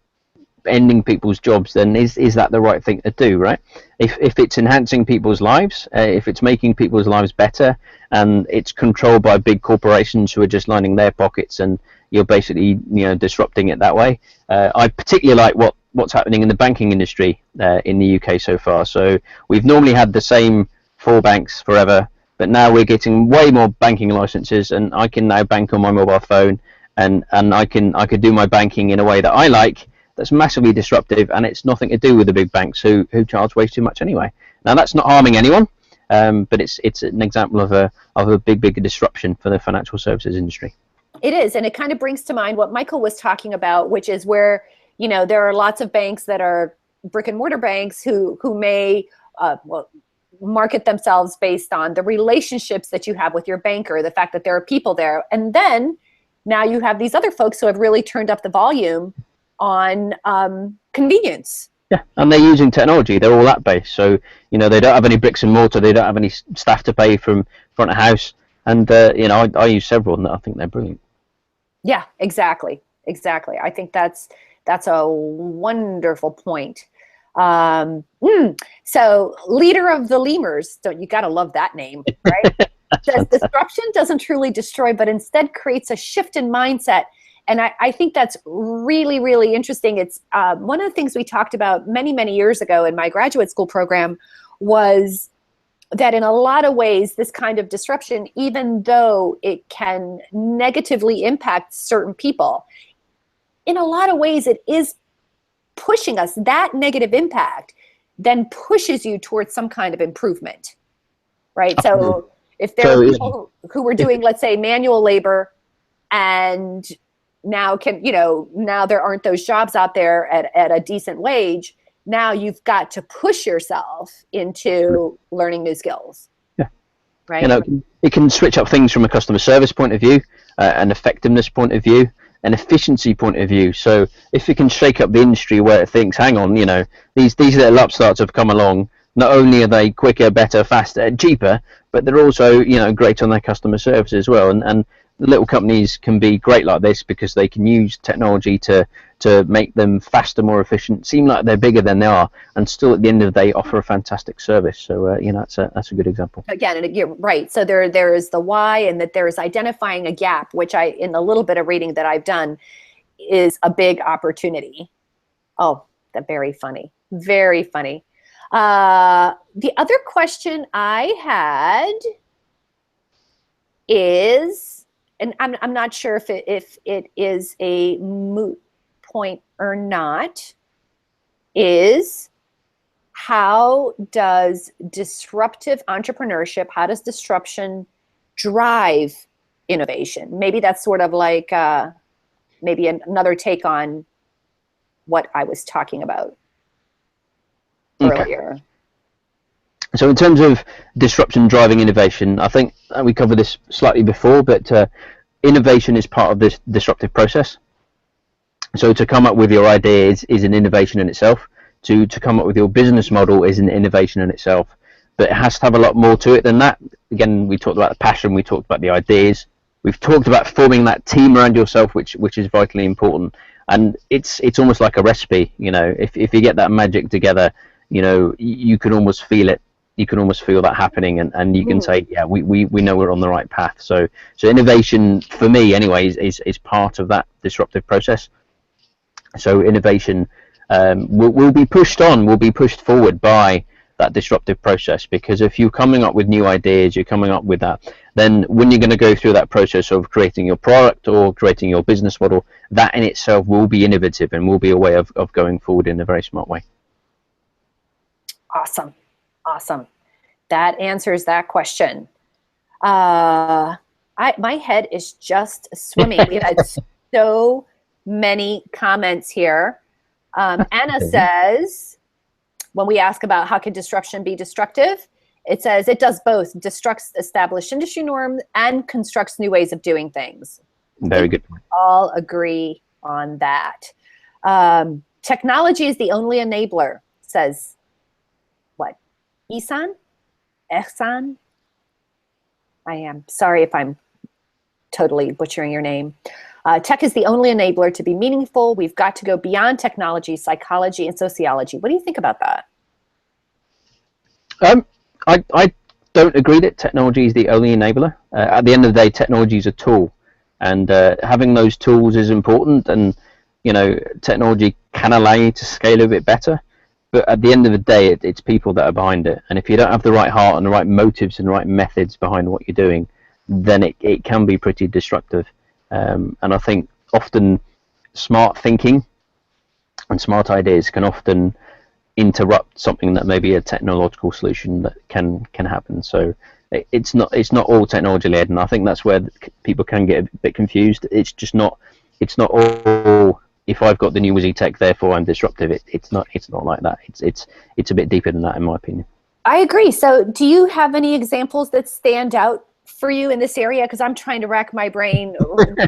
ending people's jobs, then is that the right thing to do, right? If it's enhancing people's lives, if it's making people's lives better, and it's controlled by big corporations who are just lining their pockets, and you're basically disrupting it that way. I particularly like what's happening in the banking industry in the UK so far. So we've normally had the same 4 banks forever, but now we're getting way more banking licenses, and I can now bank on my mobile phone, and I could do my banking in a way that I like. That's massively disruptive, and it's nothing to do with the big banks who charge way too much anyway. Now, that's not harming anyone, but it's an example of a big disruption for the financial services industry. It is, and it kind of brings to mind what Michael was talking about, which is where there are lots of banks that are brick and mortar banks who may market themselves based on the relationships that you have with your banker, the fact that there are people there, and then now you have these other folks who have really turned up the volume on convenience. Yeah, and they're using technology. They're all app-based, so they don't have any bricks and mortar. They don't have any staff to pay from front of house, and I use several, and I think they're brilliant. Yeah, exactly. I think that's a wonderful point. So leader of the lemurs, you got to love that name, right? Says disruption doesn't truly destroy, but instead creates a shift in mindset. And I think that's really, really interesting. It's one of the things we talked about many, many years ago in my graduate school program was that in a lot of ways, this kind of disruption, even though it can negatively impact certain people, in a lot of ways, it is pushing us. That negative impact then pushes you towards some kind of improvement, right? So if there are people who were doing, let's say, manual labor, and now now there aren't those jobs out there at a decent wage, now you've got to push yourself into learning new skills. Yeah. Right. You know, it can switch up things from a customer service point of view, an effectiveness point of view, an efficiency point of view. So if it can shake up the industry where it thinks, hang on, these little upstarts have come along, not only are they quicker, better, faster, cheaper, but they're also, great on their customer service as well. And little companies can be great like this because they can use technology to make them faster, more efficient, seem like they're bigger than they are, and still at the end of the day offer a fantastic service. So that's a good example. Again, and you're right. So there is the why, and that there is identifying a gap, which in the little bit of reading that I've done, is a big opportunity. Oh, that's very funny. Very funny. The other question I had is, and I'm not sure if it is a moot point or not, is how does disruptive entrepreneurship, how does disruption drive innovation? Maybe that's sort of like maybe another take on what I was talking about earlier. So in terms of disruption driving innovation, I think we covered this slightly before, but innovation is part of this disruptive process. So to come up with your idea is an innovation in itself. To come up with your business model is an innovation in itself. But it has to have a lot more to it than that. Again, we talked about the passion, we talked about the ideas, we've talked about forming that team around yourself, which is vitally important. And it's almost like a recipe. If you get that magic together, you can almost feel it. You can almost feel that happening, and you can say, yeah, we know we're on the right path. So innovation, for me anyway, is part of that disruptive process. So innovation will be pushed on, will be pushed forward by that disruptive process, because if you're coming up with new ideas, you're coming up with that, then when you're going to go through that process of creating your product or creating your business model, that in itself will be innovative and will be a way of going forward in a very smart way. Awesome. That answers that question. My head is just swimming. We've had so many comments here. Anna says, when we ask about how can disruption be destructive, it says it does both, destructs established industry norms and constructs new ways of doing things. Very good. All agree on that. Technology is the only enabler, says what? Ihsan? I am sorry if I'm totally butchering your name. Tech is the only enabler to be meaningful. We've got to go beyond technology, psychology, and sociology. What do you think about that? I don't agree that technology is the only enabler. At the end of the day, technology is a tool, and having those tools is important. And technology can allow you to scale a bit better. But at the end of the day, it's people that are behind it. And if you don't have the right heart and the right motives and the right methods behind what you're doing, then it can be pretty destructive. And I think often smart thinking and smart ideas can often interrupt something that may be a technological solution that can happen. So it's not all technology led, and I think that's where people can get a bit confused. It's not all, if I've got the new Wizzy tech, therefore I'm disruptive. It's not like that. It's a bit deeper than that, in my opinion. I agree. So do you have any examples that stand out for you in this area? Because I'm trying to rack my brain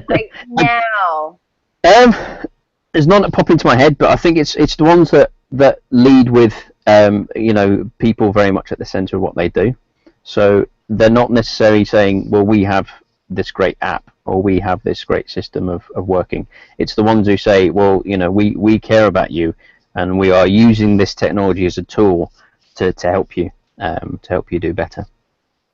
right now. There's none that pop into my head, but I think it's the ones that lead with people very much at the center of what they do. So they're not necessarily saying, well, we have this great app or we have this great system of working. It's the ones who say, well, we care about you. and we are using this technology as a tool to help you do better.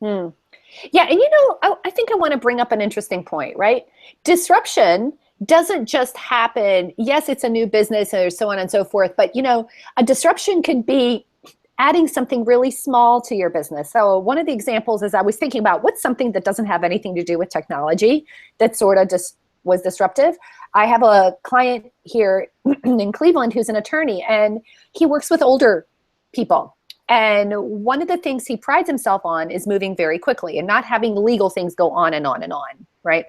Yeah, and I think I want to bring up an interesting point, right? Disruption doesn't just happen. Yes, it's a new business or so on and so forth, but a disruption can be adding something really small to your business. So one of the examples is I was thinking about what's something that doesn't have anything to do with technology that sort of just was disruptive. I have a client here in Cleveland who's an attorney, and he works with older people. And one of the things he prides himself on is moving very quickly and not having legal things go on and on and on, right?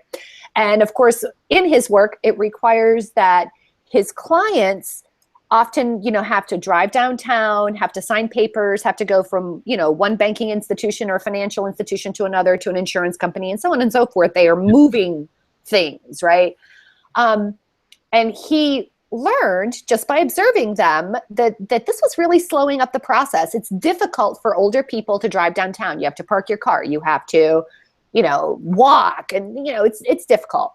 And of course, in his work, it requires that his clients often, have to drive downtown, have to sign papers, have to go from, one banking institution or financial institution to another, to an insurance company, and so on and so forth. They are moving things, right? And he learned just by observing them that this was really slowing up the process. It's difficult for older people to drive downtown. You have to park your car. You have to, walk, and, it's difficult.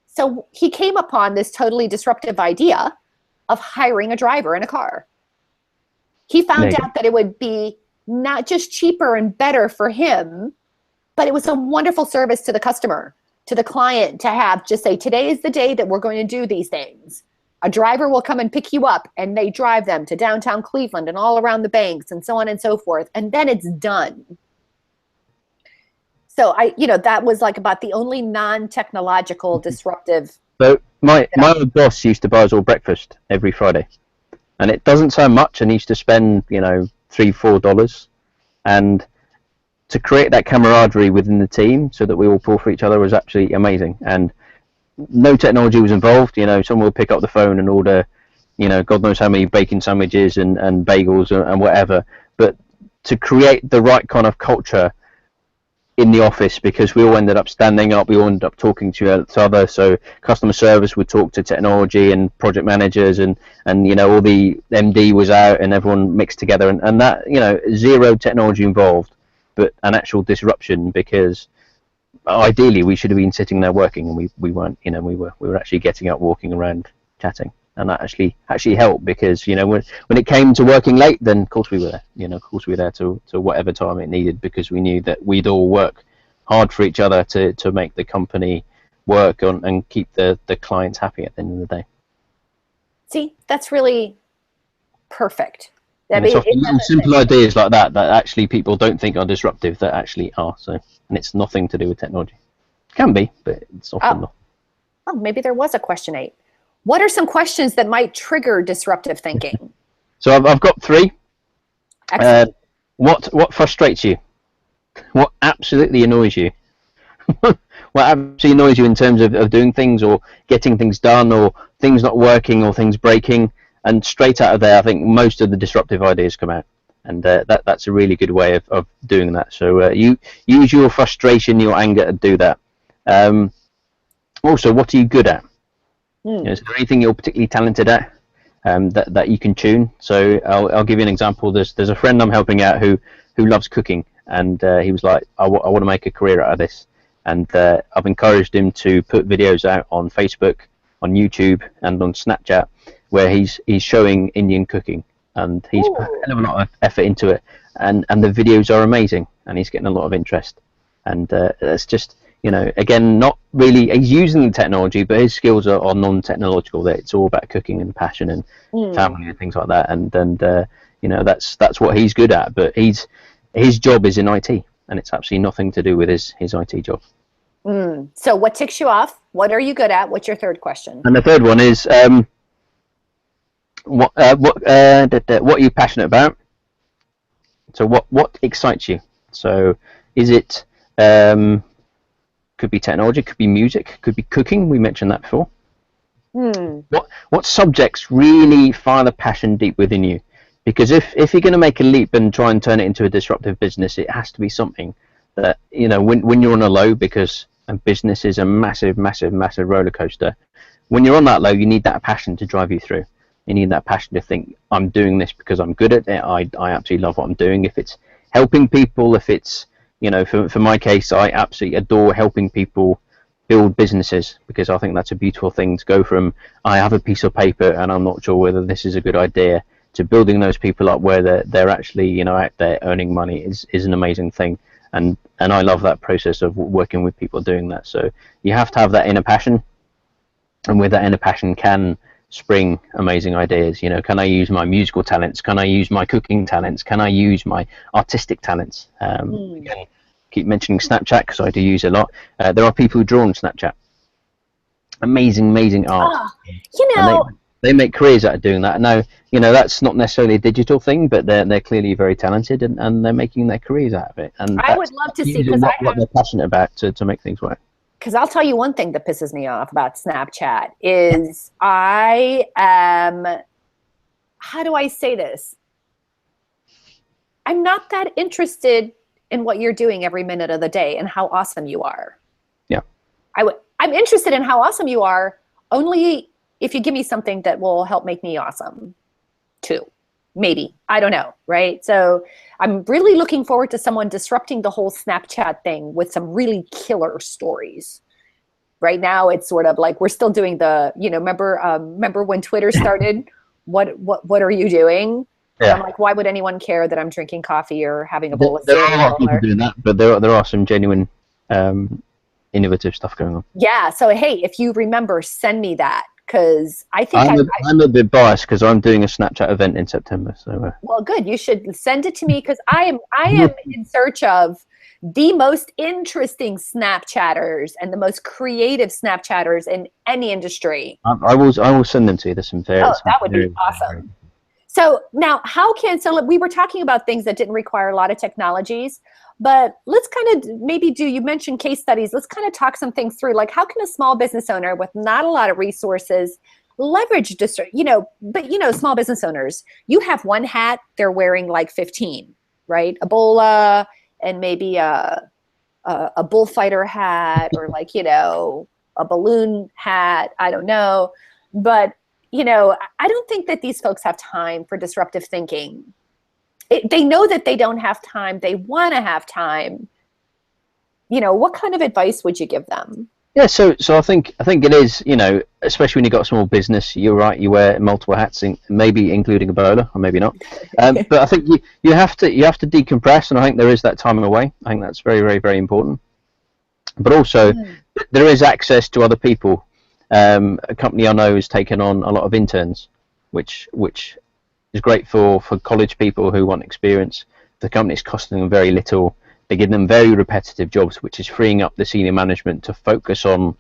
So he came upon this totally disruptive idea of hiring a driver in a car. He found out that it would be not just cheaper and better for him, but it was a wonderful service to the customer, to the client, to have just say, today is the day that we're going to do these things. A driver will come and pick you up, and they drive them to downtown Cleveland and all around the banks and so on and so forth. And then it's done. So that was like about the only non-technological disruptive. So my old boss used to buy us all breakfast every Friday, and it doesn't sound much, and he used to spend $3-4, and to create that camaraderie within the team so that we all pull for each other was absolutely amazing. And no technology was involved. Someone would pick up the phone and order, God knows how many bacon sandwiches and bagels and whatever, but to create the right kind of culture in the office, because we all ended up standing up, we all ended up talking to each other. So customer service would talk to technology and project managers, and all the MD was out, and everyone mixed together, and that zero technology involved, but an actual disruption, because ideally we should have been sitting there working, and we weren't. We were actually getting up, walking around, chatting, and that actually helped, because when it came to working late, then of course we were there. Of course we were there to whatever time it needed, because we knew that we'd all work hard for each other to make the company work on and keep the clients happy at the end of the day. See, that's really perfect. Simple ideas like that actually people don't think are disruptive, that actually are. So, and it's nothing to do with technology. It can be, but it's often not. Oh, maybe there was a question 8. What are some questions that might trigger disruptive thinking? So I've got 3. Excellent. What frustrates you? What absolutely annoys you? What absolutely annoys you in terms of doing things, or getting things done, or things not working, or things breaking? And straight out of there, I think most of the disruptive ideas come out, and that's a really good way of doing that. So you use your frustration, your anger to do that. Also, what are you good at? Is there anything you're particularly talented at that you can tune? So I'll give you an example. There's a friend I'm helping out who loves cooking, and he was like, I want to make a career out of this. And I've encouraged him to put videos out on Facebook, on YouTube, and on Snapchat, where he's showing Indian cooking, and he's put a hell of a lot of effort into it, and the videos are amazing, and he's getting a lot of interest. And it's just, again, not really, he's using the technology, but his skills are non-technological. That it's all about cooking and passion and family and things like that. And that's what he's good at. But his job is in IT, and it's absolutely nothing to do with his IT job. So what ticks you off? What are you good at? What's your third question? And the third one is, what are you passionate about? So what excites you? So is it could be technology, could be music, could be cooking. We mentioned that before. What subjects really fire the passion deep within you? Because if you're going to make a leap and try and turn it into a disruptive business, it has to be something that, when you're on a low, because a business is a massive roller coaster. When you're on that low, you need that passion to drive you through. You need that passion to think, I'm doing this because I'm good at it. I absolutely love what I'm doing. If it's helping people, if it's, for my case, I absolutely adore helping people build businesses, because I think that's a beautiful thing to go from I have a piece of paper and I'm not sure whether this is a good idea to building those people up where they're actually, you know, out there earning money is an amazing thing. And I love that process of working with people doing that. So you have to have that inner passion, and with that inner passion can spring amazing ideas. You know, can I use my musical talents? Can I use my cooking talents? Can I use my artistic talents? Again, keep mentioning Snapchat because I do use it a lot. There are people who draw on Snapchat. Amazing art. Oh, you know, they make careers out of doing that. Now, you know, that's not necessarily a digital thing, but they're clearly very talented, and they're making their careers out of it. And I would love to see, because what they're passionate about to make things work. Because I'll tell you one thing that pisses me off about Snapchat is I am, how do I say this? I'm not that interested in what you're doing every minute of the day and how awesome you are. Yeah. I'm interested in how awesome you are only if you give me something that will help make me awesome too. Maybe. I don't know, right? So I'm really looking forward to someone disrupting the whole Snapchat thing with some really killer stories. Right now, it's sort of like we're still doing the, you know, remember when Twitter started? What are you doing? Yeah. And I'm like, why would anyone care that I'm drinking coffee or having a bowl of There cereal? are a lot of people doing that, but there are some genuine innovative stuff going on. Yeah. So hey, if you remember, send me that. Because I think I'm a bit biased because I'm doing a Snapchat event in September. So well, good. You should send it to me because I am in search of the most interesting Snapchatters and the most creative Snapchatters in any industry. I will send them to you. There's some very. Oh, that would be awesome. So now, so we were talking about things that didn't require a lot of technologies. But let's kind of maybe you mentioned case studies. Let's kind of talk some things through. Like, how can a small business owner with not a lot of resources leverage just, you know, but, you know, small business owners, you have one hat, they're wearing like 15, right? Ebola and maybe a bullfighter hat or like, you know, a balloon hat. I don't know. But, you know, I don't think that these folks have time for disruptive thinking. They know that they don't have time. They want to have time. You know, what kind of advice would you give them? Yeah, so I think it is, you know, especially when you've got a small business, you're right, you wear multiple hats, maybe including Ebola, or maybe not. But I think you have to decompress, and I think there is that time away. I think that's very important. But also, there is access to other people. A company I know has taken on a lot of interns, which is great for college people who want experience. The company's costing them very little. They give them very repetitive jobs, which is freeing up the senior management to focus on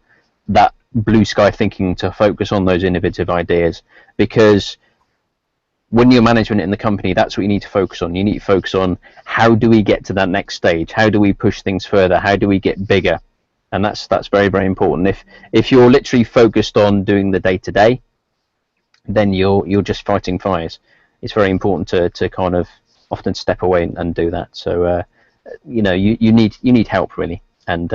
that blue sky thinking, to focus on those innovative ideas. Because when you're management in the company, that's what you need to focus on. You need to focus on how do we get to that next stage? How do we push things further? How do we get bigger? And that's very important. If you're literally focused on doing the day-to-day, then you're just fighting fires. It's very important to kind of often step away and do that. So you know, you need help really, and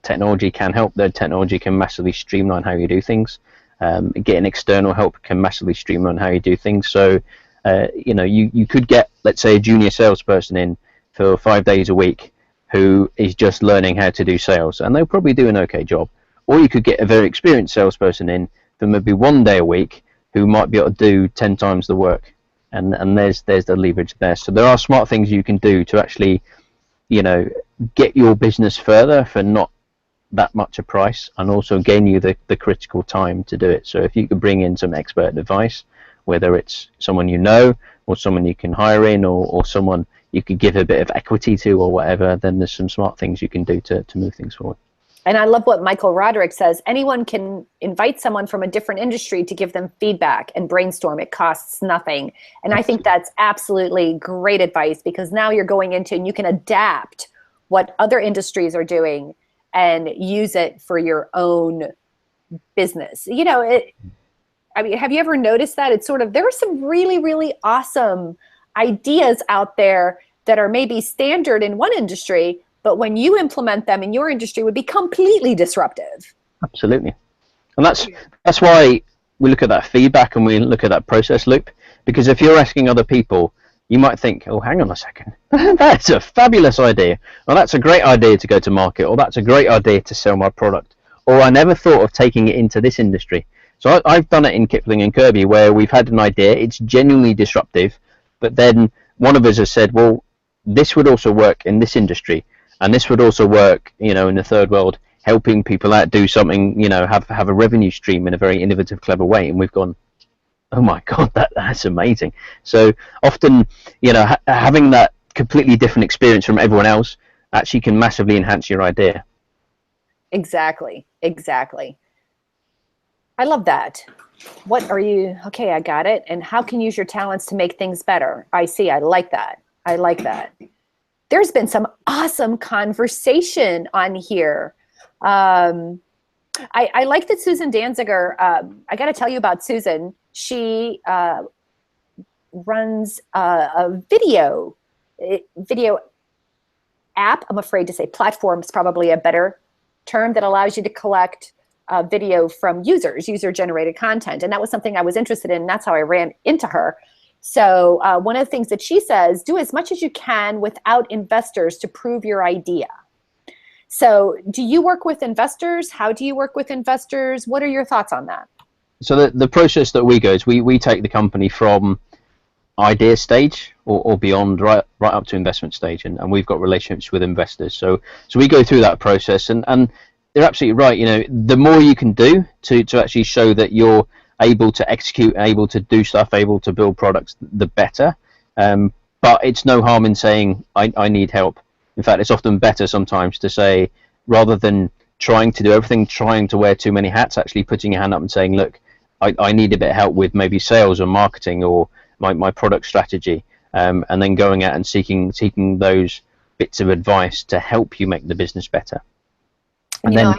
technology can help. The technology can massively streamline how you do things. Getting external help can massively streamline how you do things. So you know, you could get, let's say, a junior salesperson in for 5 days a week who is just learning how to do sales, and they'll probably do an okay job. Or you could get a very experienced salesperson in for maybe 1 day a week who might be able to do 10 times the work. And there's the leverage there. So there are smart things you can do to actually, you know, get your business further for not that much a price, and also gain you the critical time to do it. So if you could bring in some expert advice, whether it's someone you know or someone you can hire in, or someone you could give a bit of equity to or whatever, then there's some smart things you can do to move things forward. And I love what Michael Roderick says. Anyone can invite someone from a different industry to give them feedback and brainstorm. It costs nothing. And I think that's absolutely great advice, because now you're going into and you can adapt what other industries are doing and use it for your own business. You know, I mean, have you ever noticed that? It's sort of, there are some really awesome ideas out there that are maybe standard in one industry, but when you implement them in your industry, would be completely disruptive. Absolutely. And that's why we look at that feedback and we look at that process loop, because if you're asking other people, you might think, oh, hang on a second, that's a fabulous idea, or that's a great idea to go to market, or that's a great idea to sell my product, or I never thought of taking it into this industry. So I've done it in Kipling and Kirby, where we've had an idea, it's genuinely disruptive, but then one of us has said, well, this would also work in this industry, and this would also work, you know, in the third world, helping people out do something, you know, have a revenue stream in a very innovative, clever way. And we've gone, oh my God, that's amazing. So often, you know, having that completely different experience from everyone else actually can massively enhance your idea. Exactly. I love that. What are you, okay, I got it. And how can you use your talents to make things better? I see, I like that. There's been some awesome conversation on here. I like that Susan Danziger, I got to tell you about Susan. She runs a video app. I'm afraid to say platform is probably a better term, that allows you to collect video from user-generated content. And that was something I was interested in, and that's how I ran into her. So one of the things that she says, do as much as you can without investors to prove your idea. So do you work with investors? How do you work with investors? What are your thoughts on that? So the process that we go is we take the company from idea stage or beyond, right up to investment stage, and we've got relationships with investors. So we go through that process, and they're absolutely right. You know, the more you can do to actually show that you're able to execute, able to do stuff, able to build products, the better. But it's no harm in saying I need help. In fact, it's often better sometimes to say, rather than trying to do everything, trying to wear too many hats, actually putting your hand up and saying, look, I need a bit of help with maybe sales or marketing or my product strategy, and then going out and seeking those bits of advice to help you make the business better. And then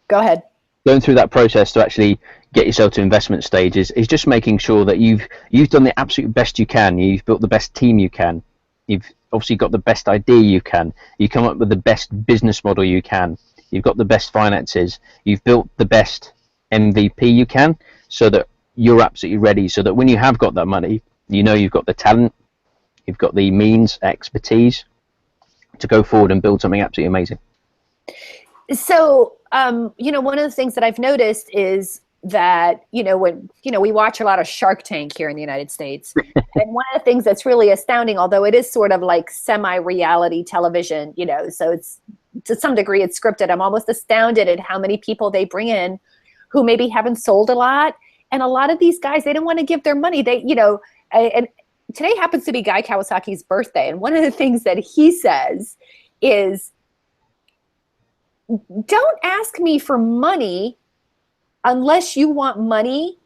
go ahead. Going through that process to actually get yourself to investment stages is just making sure that you've done the absolute best you can. You've built the best team you can. You've obviously got the best idea you can. You come up with the best business model you can. You've got the best finances. You've built the best MVP you can, so that you're absolutely ready. So that when you have got that money, you know you've got the talent, you've got the means, expertise to go forward and build something absolutely amazing. So, you know, one of the things that I've noticed is that, when, we watch a lot of Shark Tank here in the United States. And one of the things that's really astounding, although it is sort of like semi-reality television, so it's, to some degree it's scripted. I'm almost astounded at how many people they bring in who maybe haven't sold a lot. And a lot of these guys, they don't want to give their money. They, and today happens to be Guy Kawasaki's birthday. And one of the things that he says is, don't ask me for money unless you want money,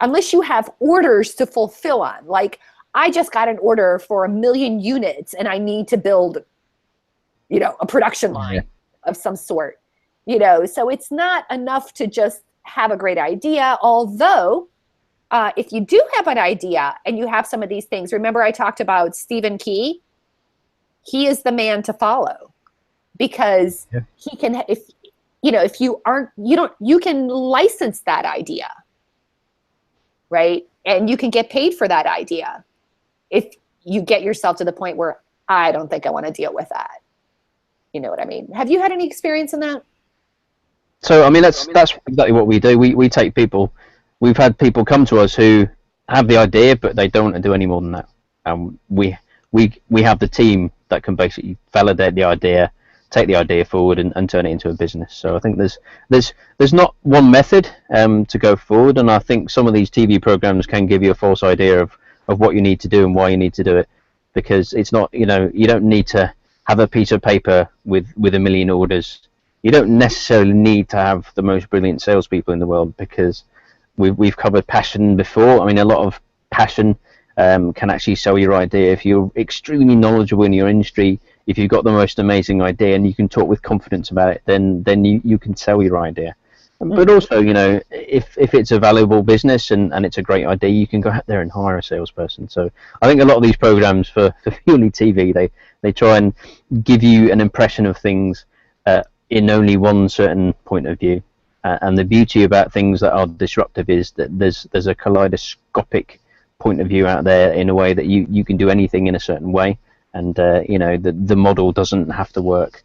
unless you have orders to fulfill on. Like, I just got an order for 1 million units and I need to build, a production line of some sort, so it's not enough to just have a great idea. Although, if you do have an idea and you have some of these things, remember I talked about Stephen Key? He is the man to follow. Because he can, if you can license that idea, right? And you can get paid for that idea if you get yourself to the point where I don't think I want to deal with that. You know what I mean? Have you had any experience in that? So, I mean, that's exactly what we do. We take people, we've had people come to us who have the idea, but they don't want to do any more than that. And we have the team that can basically validate the idea, take the idea forward and turn it into a business. So I think there's not one method to go forward, and I think some of these TV programs can give you a false idea of what you need to do and why you need to do it, because it's not, you don't need to have a piece of paper with 1 million orders. You don't necessarily need to have the most brilliant salespeople in the world, because we've covered passion before. I mean, a lot of passion can actually sell your idea. If you're extremely knowledgeable in your industry, if you've got the most amazing idea and you can talk with confidence about it, then you can sell your idea. But also, if it's a valuable business and it's a great idea, you can go out there and hire a salesperson. So I think a lot of these programs for purely TV, they try and give you an impression of things in only one certain point of view. And the beauty about things that are disruptive is that there's a kaleidoscopic point of view out there, in a way that you can do anything in a certain way. And the model doesn't have to work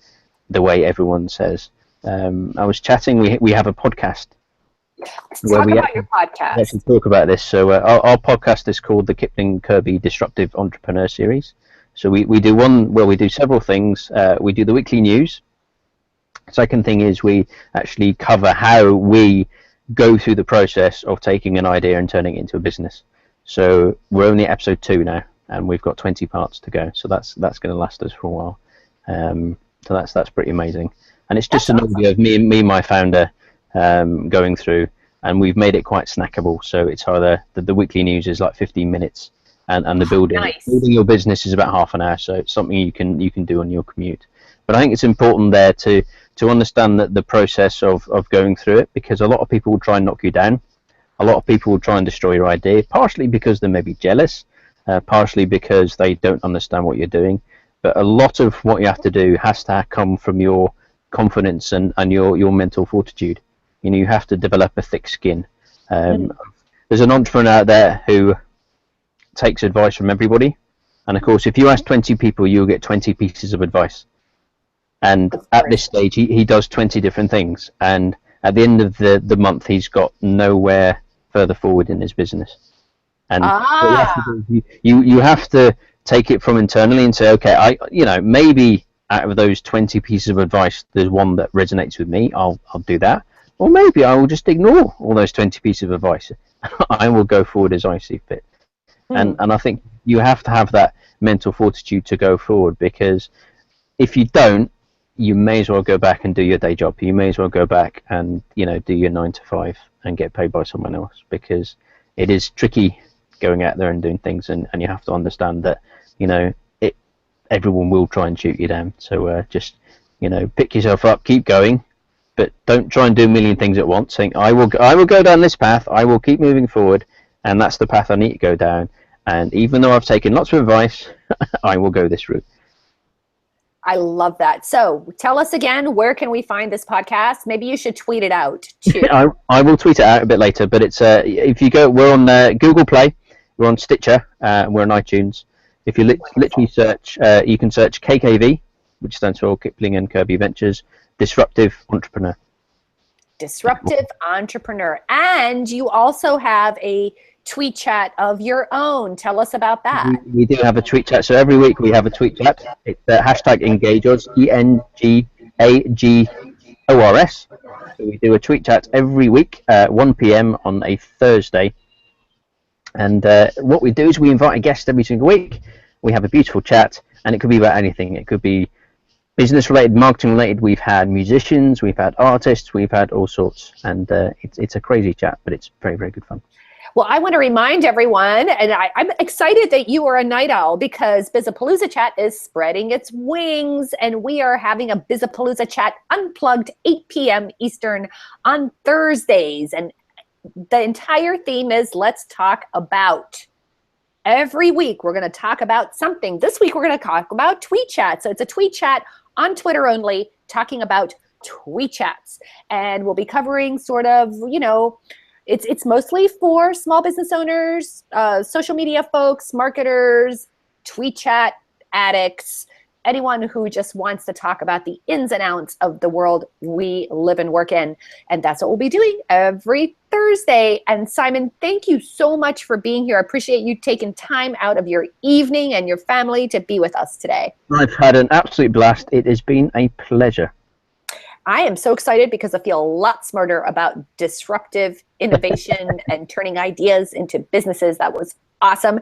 the way everyone says. I was chatting. We have a podcast Let's where talk we about your podcast. actually talk about this. So our podcast is called the Kipling Kirby Disruptive Entrepreneur Series. So we do we do several things. We do the weekly news. Second thing is we actually cover how we go through the process of taking an idea and turning it into a business. So we're only at episode 2 now, and we've got 20 parts to go. So that's going to last us for a while. So that's pretty amazing. And it's just an audio of me and my founder going through, and we've made it quite snackable. So it's either the weekly news is like 15 minutes, and the building your business is about half an hour. So it's something you can do on your commute. But I think it's important there to understand that the process of going through it, because a lot of people will try and knock you down. A lot of people will try and destroy your idea, partially because they may be jealous, partially because they don't understand what you're doing. But a lot of what you have to do has to come from your confidence and your mental fortitude. You know, you have to develop a thick skin. There's an entrepreneur out there who takes advice from everybody. And of course, if you ask 20 people, you'll get 20 pieces of advice. And at this stage, he does 20 different things. And at the end of the month, he's got nowhere further forward in his business. And what you have to do, you have to take it from internally and say, okay, maybe out of those 20 pieces of advice, there's one that resonates with me. I'll do that. Or maybe I will just ignore all those 20 pieces of advice. I will go forward as I see fit. And I think you have to have that mental fortitude to go forward, because if you don't, you may as well go back and do your day job. You may as well go back and do your 9 to 5 and get paid by someone else, because it is tricky going out there and doing things, and you have to understand that everyone will try and shoot you down. So just pick yourself up, keep going, but don't try and do a million things at once. Saying I will go down this path, I will keep moving forward, and that's the path I need to go down. And even though I've taken lots of advice, I will go this route. I love that. So tell us again, where can we find this podcast? Maybe you should tweet it out too. I will tweet it out a bit later, but it's if you go, we're on Google Play, we're on Stitcher, we're on iTunes. If you literally search, you can search KKV, which stands for Kipling and Kirby Ventures, Disruptive Entrepreneur. Disruptive Entrepreneur. And you also have a tweet chat of your own. Tell us about that. We do have a tweet chat. So every week we have a tweet chat. It's hashtag ENGAGEORS, ENGAGORS. So we do a tweet chat every week, 1 p.m. on a Thursday. And what we do is we invite a guest every single week. We have a beautiful chat, and it could be about anything. It could be business related, marketing related. We've had musicians, we've had artists, we've had all sorts. And it's a crazy chat, but it's very, very good fun. Well, I want to remind everyone, and I'm excited that you are a night owl, because Bizapalooza Chat is spreading its wings, and we are having a Bizapalooza Chat Unplugged 8 p.m. Eastern on Thursdays. And the entire theme is let's talk about. Every week, we're going to talk about something. This week, we're going to talk about tweet chat. So it's a tweet chat on Twitter only, talking about tweet chats. And we'll be covering sort of, it's mostly for small business owners, social media folks, marketers, tweet chat addicts, anyone who just wants to talk about the ins and outs of the world we live and work in. And that's what we'll be doing every Thursday. And Simon, thank you so much for being here. I appreciate you taking time out of your evening and your family to be with us today. I've had an absolute blast. It has been a pleasure. I am so excited because I feel a lot smarter about disruptive innovation and turning ideas into businesses. That was awesome.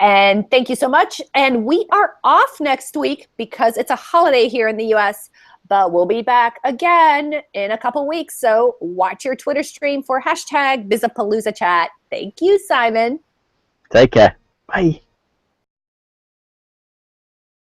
And thank you so much. And we are off next week because it's a holiday here in the US, but we'll be back again in a couple weeks. So watch your Twitter stream for hashtag Bizapalooza Chat. Thank you, Simon. Take care. Bye.